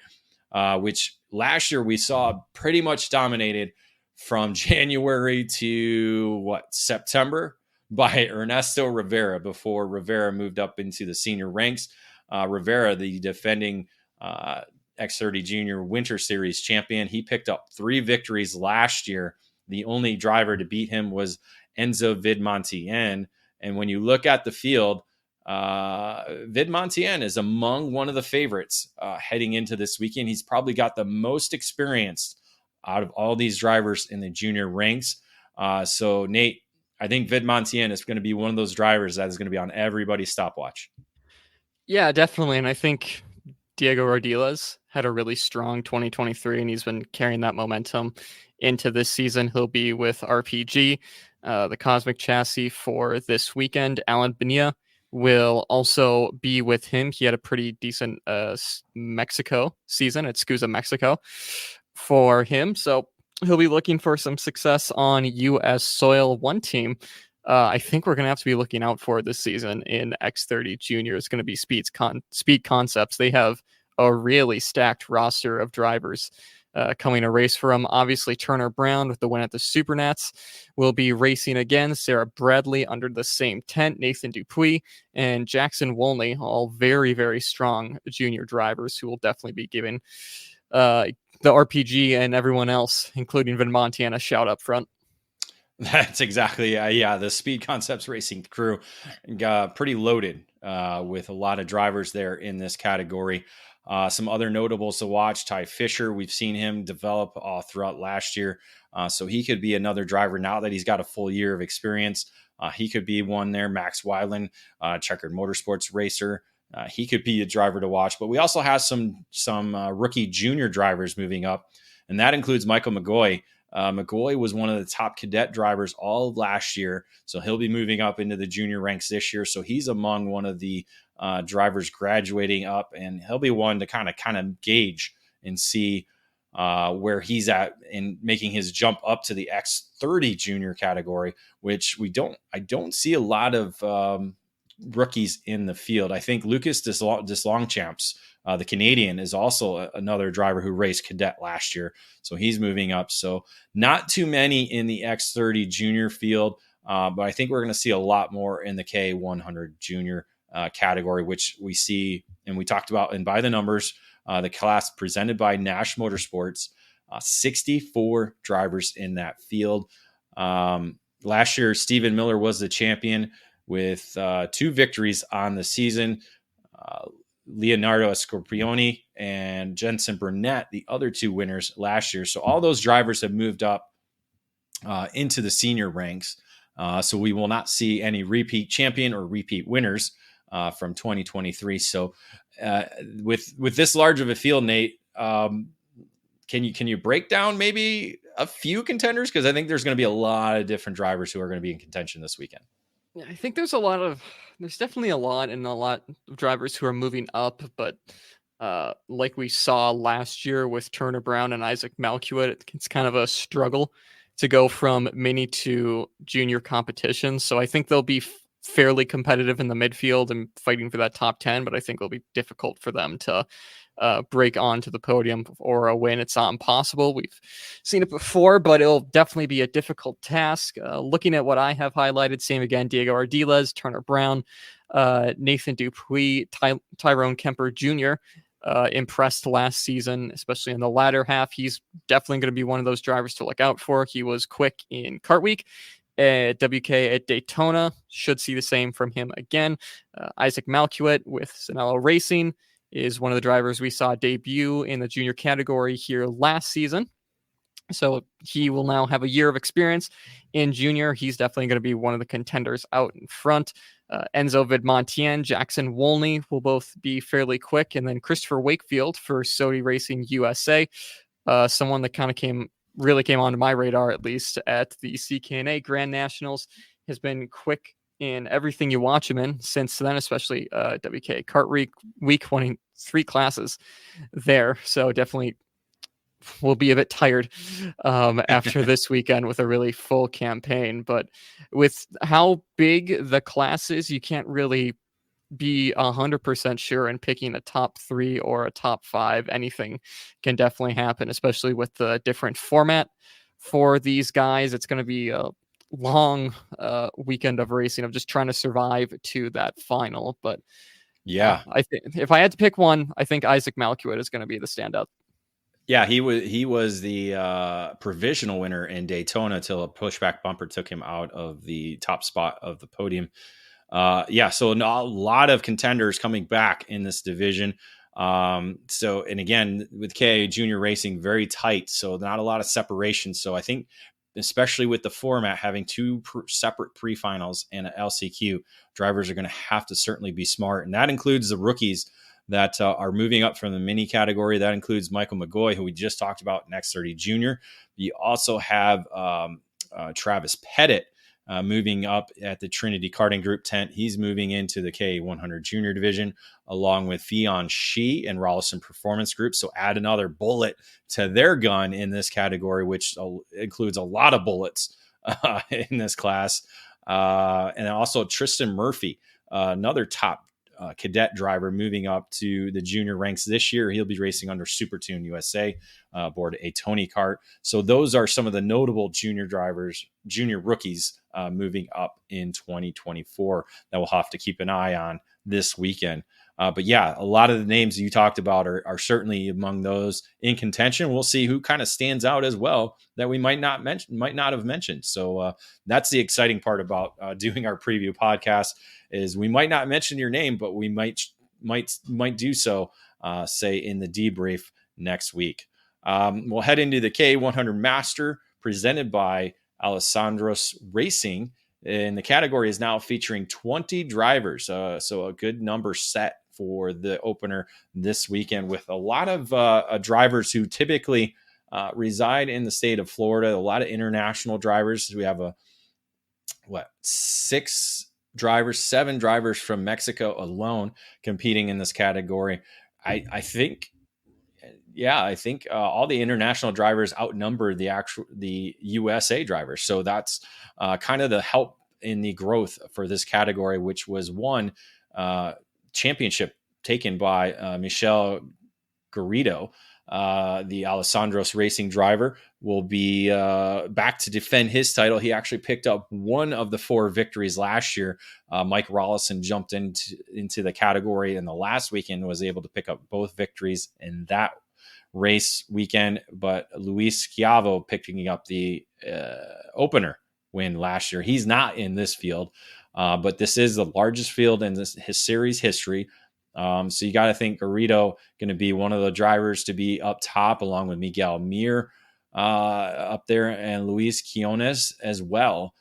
which last year we saw pretty much dominated from January to September by Ernesto Rivera before Rivera moved up into the senior ranks. Rivera, the defending X30 Junior Winter Series champion, he picked up 3 victories last year. The only driver to beat him was Enzo Vidmontien. And when you look at the field, Vidmontien is among one of the favorites heading into this weekend. He's probably got the most experience out of all these drivers in the junior ranks. So, Nate, I think Vidmontien is going to be one of those drivers that is going to be on everybody's stopwatch. Yeah, definitely. And I think Diego Ardiles had a really strong 2023, and he's been carrying that momentum into this season. He'll be with RPG, the Cosmic Chassis, for this weekend. Alan Bonilla will also be with him. He had a pretty decent Mexico season at SCUSA Mexico for him, so he'll be looking for some success on U.S. soil. One team I think we're going to have to be looking out for this season in X30 Junior is going to be Speed Concepts. They have a really stacked roster of drivers coming to race for them. Obviously, Turner Brown with the win at the Supernats will be racing again. Sarah Bradley under the same tent. Nathan Dupuis and Jackson Wolney, all very, very strong junior drivers who will definitely be giving the RPG and everyone else, including Vin Montana, a shout up front. That's exactly, the Speed Concepts Racing crew got pretty loaded with a lot of drivers there in this category. Some other notables to watch: Ty Fisher. We've seen him develop throughout last year, so he could be another driver now that he's got a full year of experience. He could be one there. Max Weiland, Checkered Motorsports racer. He could be a driver to watch. But we also have some rookie junior drivers moving up, and that includes Michael McGoy. McGoy was one of the top cadet drivers all of last year, so he'll be moving up into the junior ranks this year. So he's among one of the drivers graduating up, and he'll be one to kind of gauge and see where he's at in making his jump up to the X30 junior category, which I don't see a lot of rookies in the field. I think Lucas Deslongchamps, the Canadian, is also another driver who raced cadet last year. So he's moving up. So not too many in the X30 junior field, but I think we're going to see a lot more in the K100 junior category, which we see, and we talked about, and by the numbers, the class presented by Nash Motorsports, 64 drivers in that field. Last year, Stephen Miller was the champion with 2 victories on the season. Leonardo Scorpioni and Jensen Burnett, the other 2 winners last year. So all those drivers have moved up into the senior ranks. So we will not see any repeat champion or repeat winners from 2023. So with this large of a field, Nate, can you break down maybe a few contenders? Because I think there's going to be a lot of different drivers who are going to be in contention this weekend. I think there's definitely a lot of drivers who are moving up, but like we saw last year with Turner Brown and Isaac Malkiewicz, it's kind of a struggle to go from mini to junior competition. So I think they'll be fairly competitive in the midfield and fighting for that top 10, but I think it'll be difficult for them to break onto the podium or a win. It's not impossible. We've seen it before, but it'll definitely be a difficult task. Looking at what I have highlighted, same again: Diego Ardiles, Turner Brown, Nathan Dupuis, Tyrone Kemper Jr. Impressed last season, especially in the latter half. He's definitely going to be one of those drivers to look out for. He was quick in Kart Week at WK at Daytona. Should see the same from him again. Isaac Malkiewicz with Zanello Racing is one of the drivers we saw debut in the junior category here last season. So he will now have a year of experience in junior. He's definitely going to be one of the contenders out in front. Enzo Vidmontien, Jackson Wolney will both be fairly quick. And then Christopher Wakefield for Sodi Racing USA, someone that kind of came onto my radar, at least at the CKNA Grand Nationals, has been quick in everything you watch him in since then, especially WK Kart Week, winning 3 classes there. So definitely will be a bit tired after this weekend with a really full campaign. But with how big the class is, you can't really be 100% sure in picking a top 3 or a top 5. Anything can definitely happen, especially with the different format for these guys. It's going to be a long weekend of racing, of just trying to survive to that final. But yeah, I think if I had to pick one, I think Isaac Malkiewicz is going to be the standout. Yeah, he was the provisional winner in Daytona till a pushback bumper took him out of the top spot of the podium. So a lot of contenders coming back in this division. And again, with K junior racing, very tight, so not a lot of separation. So I think, especially with the format having 2 separate pre-finals and an LCQ, drivers are going to have to certainly be smart, and that includes the rookies that are moving up from the mini category. That includes Michael McGoy, who we just talked about, in X30 Junior. You also have Travis Pettit moving up at the Trinity Karting Group tent. He's moving into the K100 Junior division, along with Fionn Shee and Rollison Performance Group. So add another bullet to their gun in this category, which includes a lot of bullets in this class. And also Tristan Murphy, another top cadet driver, moving up to the junior ranks this year. He'll be racing under Supertune USA aboard a Tony kart. So those are some of the notable junior drivers, junior rookies moving up in 2024 that we'll have to keep an eye on this weekend. But yeah, a lot of the names you talked about are certainly among those in contention. We'll see who kind of stands out as well that we might not have mentioned. So that's the exciting part about doing our preview podcast, is we might not mention your name, but we might do so, say in the debrief next week. We'll head into the K100 Master presented by Alessandros Racing. And the category is now featuring 20 drivers. So a good number set for the opener this weekend, with a lot of drivers who typically reside in the state of Florida, a lot of international drivers. We have seven drivers from Mexico alone competing in this category. I think all the international drivers outnumber the USA drivers. So that's kind of the help in the growth for this category, which was one championship taken by Michel Garrido. The Alessandros Racing driver will be back to defend his title. He actually picked up one of the 4 victories last year. Mike Rollison jumped into the category in the last weekend, was able to pick up both victories in that race weekend, but Luis Schiavo picking up the opener win last year. He's not in this field, but this is the largest field in his series history. So you got to think Garrido going to be one of the drivers to be up top, along with Miguel Mir up there, and Luis Quiones as well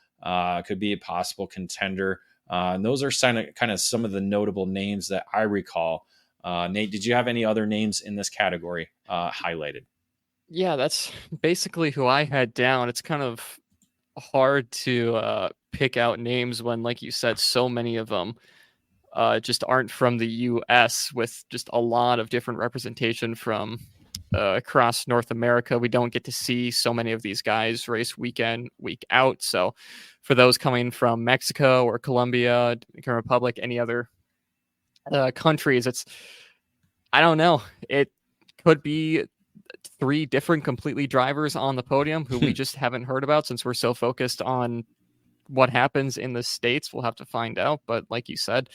could be a possible contender. And those are kind of some of the notable names that I recall. Nate, did you have any other names in this category highlighted? Yeah, that's basically who I had down. It's kind of hard to pick out names when, like you said, so many of them just aren't from the U.S., with just a lot of different representation from across North America. We don't get to see so many of these guys race week in, week out. So for those coming from Mexico or Colombia, Dominican Republic, any other countries, I don't know. It could be 3 different completely drivers on the podium who we just haven't heard about, since we're so focused on what happens in the States. We'll have to find out. But like you said,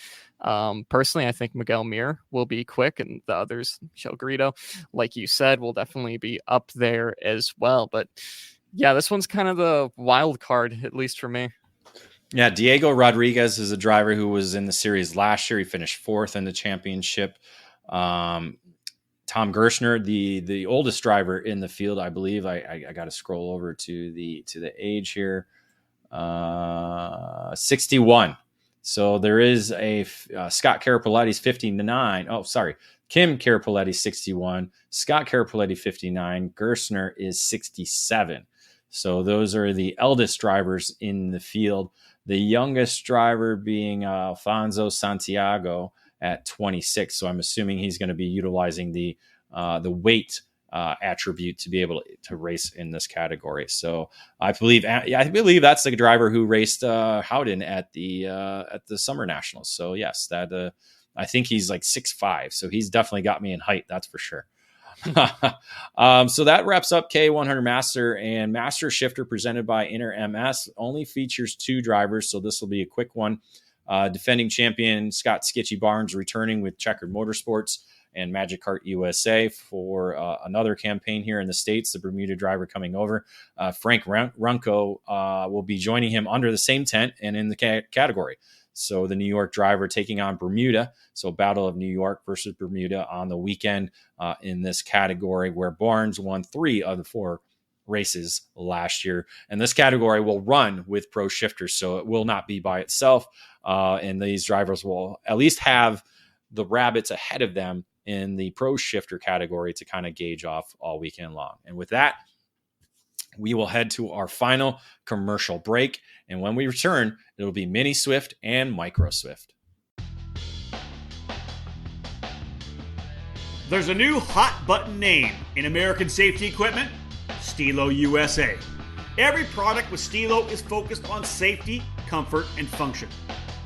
personally, I think Miguel Mir will be quick, and the others, Michel Garrido, like you said, will definitely be up there as well. But yeah, this one's kind of the wild card, at least for me. Yeah, Diego Rodriguez is a driver who was in the series last year. He finished 4th in the championship. Tom Gershner, the oldest driver in the field, I believe. I got to scroll over to the age here. 61. So there is a Scott Carapoletti's 59. Oh, sorry. Kim Carapoletti 61. Scott Carapoletti 59. Gerstner is 67. So those are the eldest drivers in the field. The youngest driver being Alfonso Santiago at 26. So I'm assuming he's going to be utilizing the weight attribute to be able to race in this category. So I believe that's the driver who raced Howden at the Summer Nationals. So yes, that I think he's like 6'5", so he's definitely got me in height, that's for sure. So that wraps up K100 Master, and Master Shifter presented by Inter MS only features 2 drivers, so this will be a quick one. Defending champion Scott Skitchy Barnes returning with Checkered Motorsports and Magic Kart USA for another campaign here in the States. The Bermuda driver coming over. Frank Runco will be joining him under the same tent and in the category. So the New York driver taking on Bermuda. So Battle of New York versus Bermuda on the weekend in this category, where Barnes won 3 of the 4 races last year. And this category will run with pro shifters, so it will not be by itself. And these drivers will at least have the rabbits ahead of them in the pro shifter category to kind of gauge off all weekend long. And with that, we will head to our final commercial break. And when we return, it'll be Mini Swift and Micro Swift. There's a new hot button name in American safety equipment, Stilo USA. Every product with Stilo is focused on safety, comfort, and function.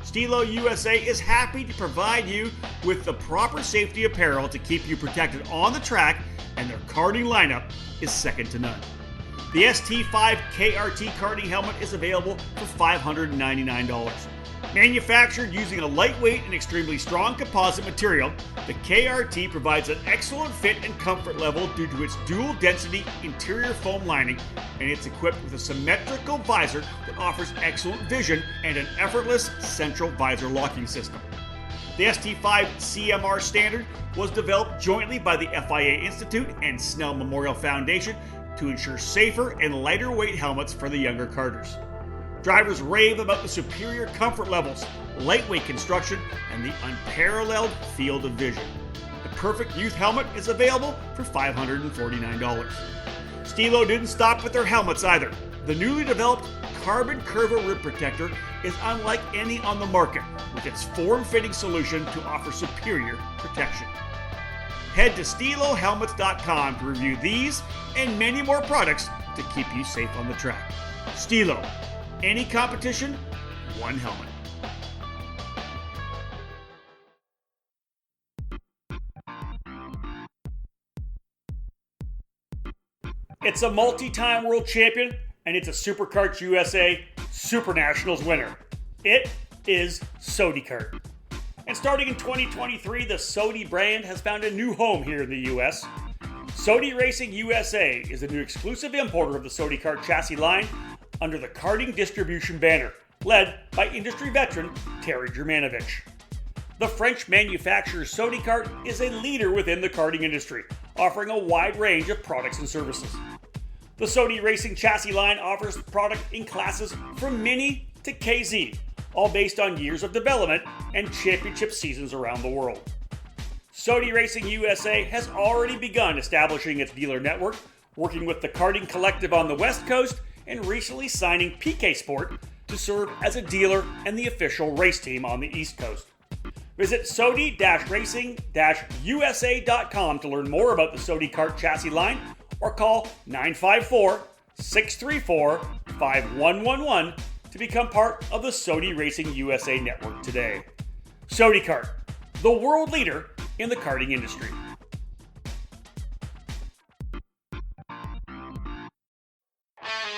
Stilo USA is happy to provide you with the proper safety apparel to keep you protected on the track, and their karting lineup is second to none. The ST5 KRT karting helmet is available for $599. Manufactured using a lightweight and extremely strong composite material, the KRT provides an excellent fit and comfort level due to its dual density interior foam lining, and it's equipped with a symmetrical visor that offers excellent vision and an effortless central visor locking system. The ST5 CMR standard was developed jointly by the FIA Institute and Snell Memorial Foundation to ensure safer and lighter weight helmets for the younger karters. Drivers rave about the superior comfort levels, lightweight construction, and the unparalleled field of vision. The perfect youth helmet is available for $549. Stilo didn't stop with their helmets either. The newly developed Carbon Curva Rib Protector is unlike any on the market, with its form-fitting solution to offer superior protection. Head to StiloHelmets.com to review these and many more products to keep you safe on the track. Stilo. Any competition, one helmet. It's a multi-time world champion, and it's a Superkarts USA Super Nationals winner. It is Sodikart. And starting in 2023, the Sodi brand has found a new home here in the US. Sodi Racing USA is the new exclusive importer of the Sodikart chassis line under the karting distribution banner, led by industry veteran Terry Germanovich. The French manufacturer Sodikart is a leader within the karting industry, offering a wide range of products and services. The Sodi Racing chassis line offers product in classes from Mini to KZ, all based on years of development and championship seasons around the world. Sodi Racing USA has already begun establishing its dealer network, working with the Karting Collective on the West Coast and recently signing PK Sport to serve as a dealer and the official race team on the East Coast. Visit Sodi-Racing-USA.com to learn more about the Sodikart chassis line or call 954-634-5111 to become part of the Sodi Racing USA network today. Sodikart, the world leader in the karting industry.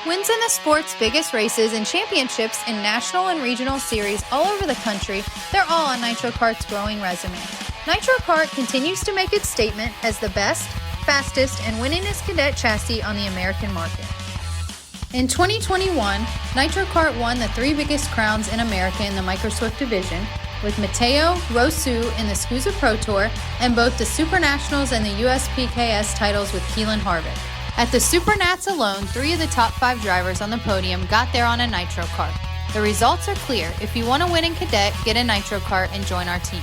Wins in the sport's biggest races and championships in national and regional series all over the country, they're all on Nitro Kart's growing resume. Nitro Kart continues to make its statement as the best, fastest, and winningest cadet chassis on the American market. In 2021, Nitro Kart won the 3 biggest crowns in America in the Micro Swift division, with Mateo Rosu in the SCUSA Pro Tour and both the Super Nationals and the USPKS titles with Keelan Harvick. At the Super Nats alone, 3 of the top 5 drivers on the podium got there on a Nitro Kart. The results are clear. If you want to win in cadet, get a Nitro Kart and join our team.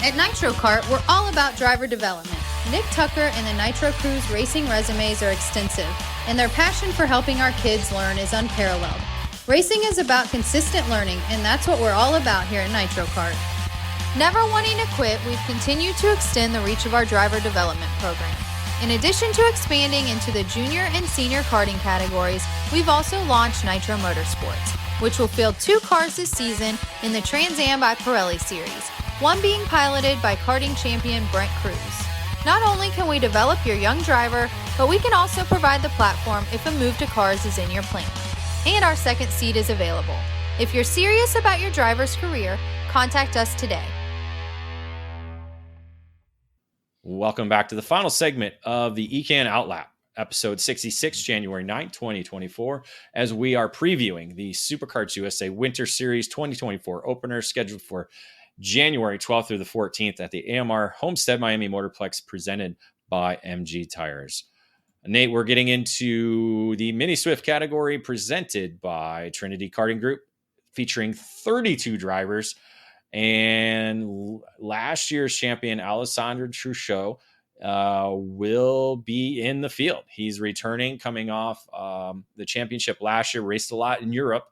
At Nitro Kart, we're all about driver development. Nick Tucker and the Nitro Crew's racing resumes are extensive, and their passion for helping our kids learn is unparalleled. Racing is about consistent learning, and that's what we're all about here at Nitro Kart. Never wanting to quit, we've continued to extend the reach of our driver development program. In addition to expanding into the junior and senior karting categories, we've also launched Nitro Motorsports, which will field 2 cars this season in the Trans Am by Pirelli series, one being piloted by karting champion Brent Cruz. Not only can we develop your young driver, but we can also provide the platform if a move to cars is in your plan. And our second seat is available. If you're serious about your driver's career, contact us today. Welcome back to the final segment of the EKN OutLap, episode 66, January 9th, 2024, as we are previewing the Superkarts USA Winter Series 2024 opener scheduled for January 12th through the 14th at the AMR Homestead Miami Motorplex presented by MG Tires. Nate, we're getting into the Mini Swift category presented by Trinity Karting Group, featuring 32 drivers. And last year's champion, Alessandro Truchot, will be in the field. He's returning, coming off the championship last year, raced a lot in Europe,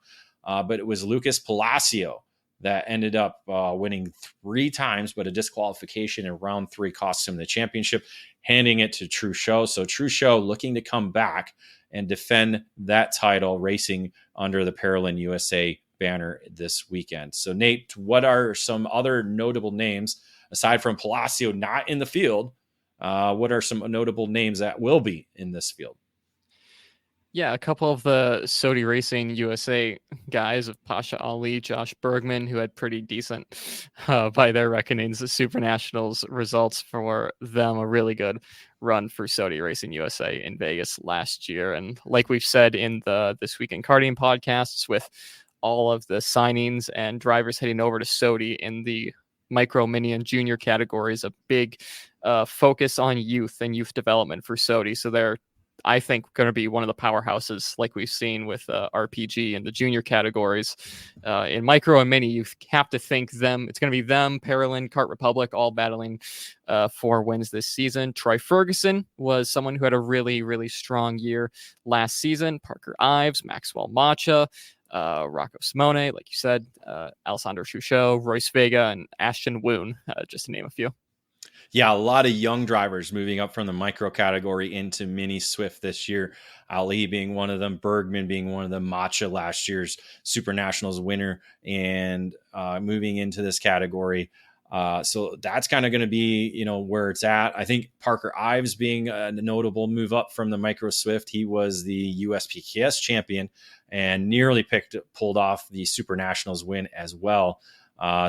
but it was Lucas Palacio that ended up winning 3 times, but a disqualification in round 3 cost him the championship, handing it to Truchot. So Truchot looking to come back and defend that title, racing under the Paralyn USA banner this weekend. So Nate, what are some other notable names aside from Palacio not in the field? What are some notable names that will be in this field? Yeah, a couple of the Sodi Racing USA guys of Pasha Ali, Josh Bergman, who had pretty decent, by their reckonings, the Super Nationals results for them, a really good run for Sodi Racing USA in Vegas last year. And like we've said in the This Week in Karting podcasts, with all of the signings and drivers heading over to Sodi in the micro, mini, and junior categories, a big focus on youth and youth development for Sodi. So they're, I think, going to be one of the powerhouses like we've seen with RPG in the junior categories. In micro and mini, you have to think them. It's going to be them, Paralyn, Kart Republic, all battling for wins this season. Troy Ferguson was someone who had a really, really strong year last season. Parker Ives, Maxwell Macha, Rocco Simone, like you said, Alessandro Truchot, Royce Vega, and Ashton Woon, just to name a few. Yeah, a lot of young drivers moving up from the micro category into mini Swift this year. Ali being one of them, Bergman being one of them, Macha last year's Super Nationals winner, and moving into this category. So that's kind of going to be, where it's at. I think Parker Ives being a notable move up from the micro Swift. He was the USPKS champion and nearly pulled off the Super Nationals win as well.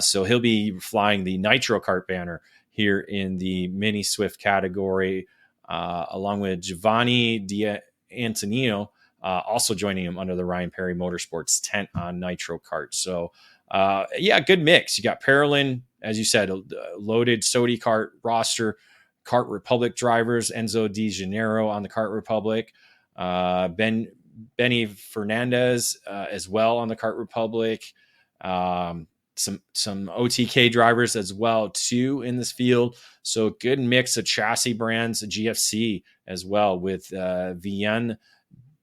So he'll be flying the Nitro Kart banner here in the mini Swift category, along with Giovanni D'Antonio, also joining him under the Ryan Perry Motorsports tent on Nitro Kart. So, good mix. You got Paralyn, as you said, a loaded Sodi Kart roster, Kart Republic drivers, Enzo Di Janeiro on the Kart Republic, Benny Fernandez as well on the Kart Republic, some OTK drivers as well too in this field. So good mix of chassis brands, GFC as well, with Vian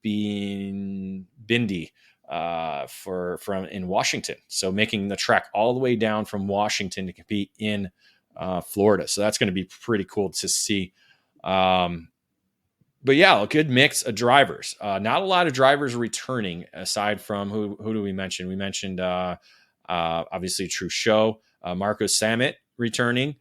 being Bindi from in Washington. So making the trek all the way down from Washington to compete in Florida. So that's going to be pretty cool to see. But yeah, a good mix of drivers. Not a lot of drivers returning aside from who do we mention? We mentioned obviously Truchot, Marco Samet returning.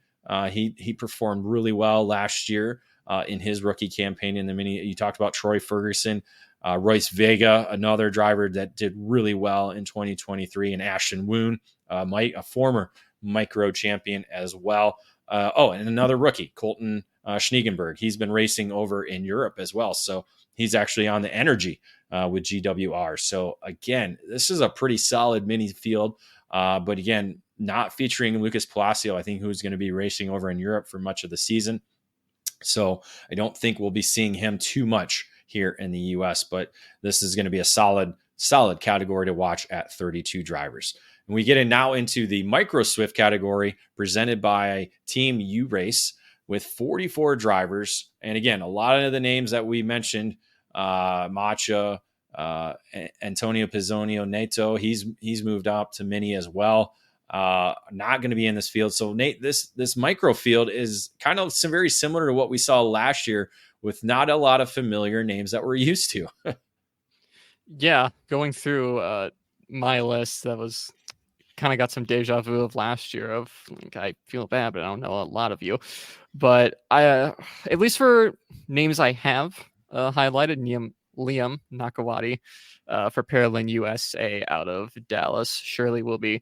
He performed really well last year in his rookie campaign in the mini. You talked about Troy Ferguson, Royce Vega, another driver that did really well in 2023, and Ashton Woon, a former micro champion as well. And another rookie, Colton Schniegenberg. He's been racing over in Europe as well. So he's actually on the Energy with GWR. So again, this is a pretty solid mini field. But again, not featuring Lucas Palacio, I think, who's going to be racing over in Europe for much of the season. So I don't think we'll be seeing him too much here in the US, but this is going to be a solid category to watch at 32 drivers. And we get now into the micro Swift category presented by Team U-Race with 44 drivers. And again, a lot of the names that we mentioned, Macha, Antonio Pizzonio, Neto, he's moved up to mini as well. Not going to be in this field. So Nate, this micro field is kind of very similar to what we saw last year, with not a lot of familiar names that we're used to. Yeah, going through my list, that was kind of got some deja vu of last year. Of like, I feel bad, but I don't know a lot of you. But I, at least for names I have highlighted, Liam Nakawati for Paralyn USA out of Dallas surely will be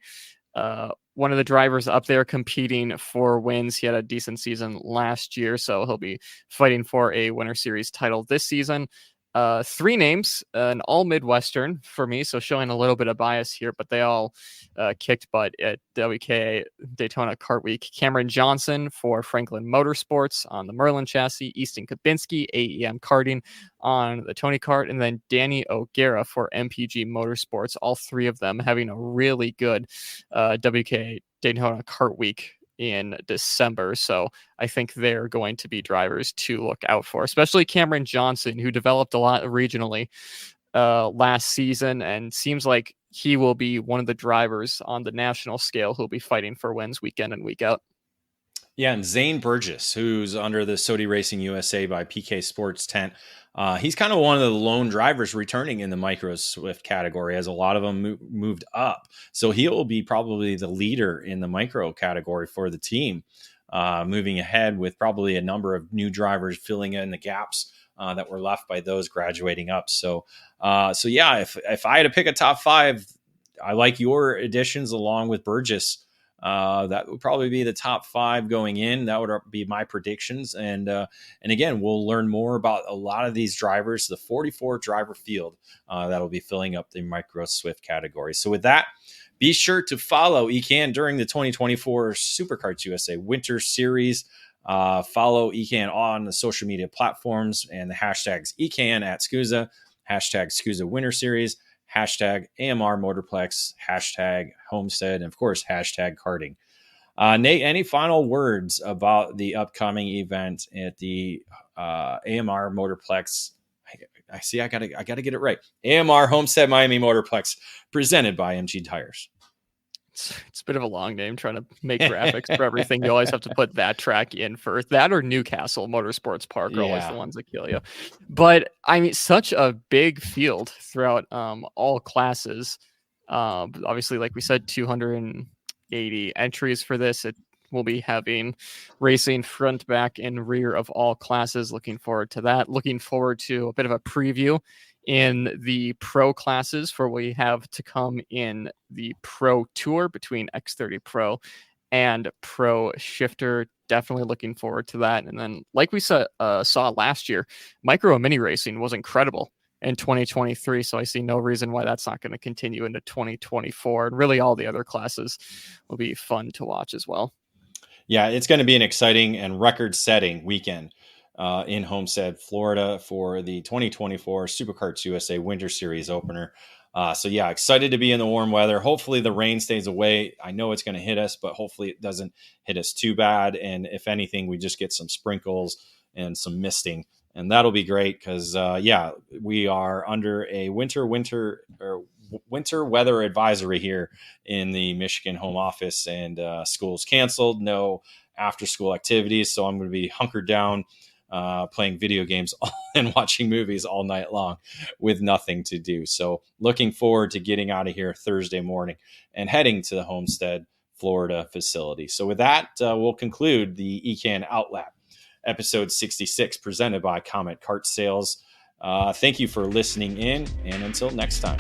one of the drivers up there competing for wins. He had a decent season last year, so he'll be fighting for a Winter Series title this season. Three names, an all Midwestern for me, so showing a little bit of bias here, but they all kicked butt at WKA Daytona Kart Week. Cameron Johnson for Franklin Motorsports on the Merlin chassis, Easton Kabinski, AEM Karting on the Tony Kart, and then Danny O'Gara for MPG Motorsports. All three of them having a really good WKA Daytona Kart Week in December. So I think they're going to be drivers to look out for, especially Cameron Johnson, who developed a lot regionally last season and seems like he will be one of the drivers on the national scale who'll be fighting for wins week in and week out. Yeah, and Zane Burgess, who's under the Sodi Racing USA by PK Sports tent. He's kind of one of the lone drivers returning in the Micro Swift category, as a lot of them moved up. So he'll be probably the leader in the Micro category for the team, moving ahead with probably a number of new drivers filling in the gaps that were left by those graduating up. So yeah, if I had to pick a top five, I like your additions along with Burgess. That would probably be the top five going in. That would be my predictions. And again, we'll learn more about a lot of these drivers, the 44 driver field that'll be filling up the Micro Swift category. So with that, be sure to follow EKN during the 2024 Superkarts USA Winter Series. Follow EKN on the social media platforms and the hashtags EKN at SCUSA, hashtag SCUSA Winter Series, hashtag AMR Motorplex, hashtag Homestead, and of course, hashtag karting. Nate, any final words about the upcoming event at the AMR Motorplex? I see. I gotta get it right. AMR Homestead Miami Motorplex, presented by MG Tires. It's a bit of a long name trying to make graphics for everything. You always have to put that track in first. That or Newcastle Motorsports Park are always the ones that kill you. But I mean, such a big field throughout all classes. Obviously, like we said, 280 entries for this. It will be having racing front, back, and rear of all classes. Looking forward to that. Looking forward to a bit of a preview in the pro classes for what we have to come in the pro tour between X30 Pro and Pro Shifter. Definitely looking forward to that. And then, like we saw last year, micro and mini racing was incredible in 2023. So I see no reason why that's not going to continue into 2024. And really all the other classes will be fun to watch as well. Yeah, it's going to be an exciting and record-setting weekend in Homestead, Florida for the 2024 Superkarts USA Winter Series opener. So yeah, excited to be in the warm weather. Hopefully the rain stays away. I know it's going to hit us, but hopefully it doesn't hit us too bad. And if anything, we just get some sprinkles and some misting, and that'll be great because we are under a winter weather advisory here in the Michigan home office, and school's canceled, no after school activities. So I'm going to be hunkered down, playing video games and watching movies all night long with nothing to do. So looking forward to getting out of here Thursday morning and heading to the Homestead, Florida facility. So with that, we'll conclude the EKN OutLap episode 66 presented by Comet Kart Sales. Thank you for listening in, and until next time.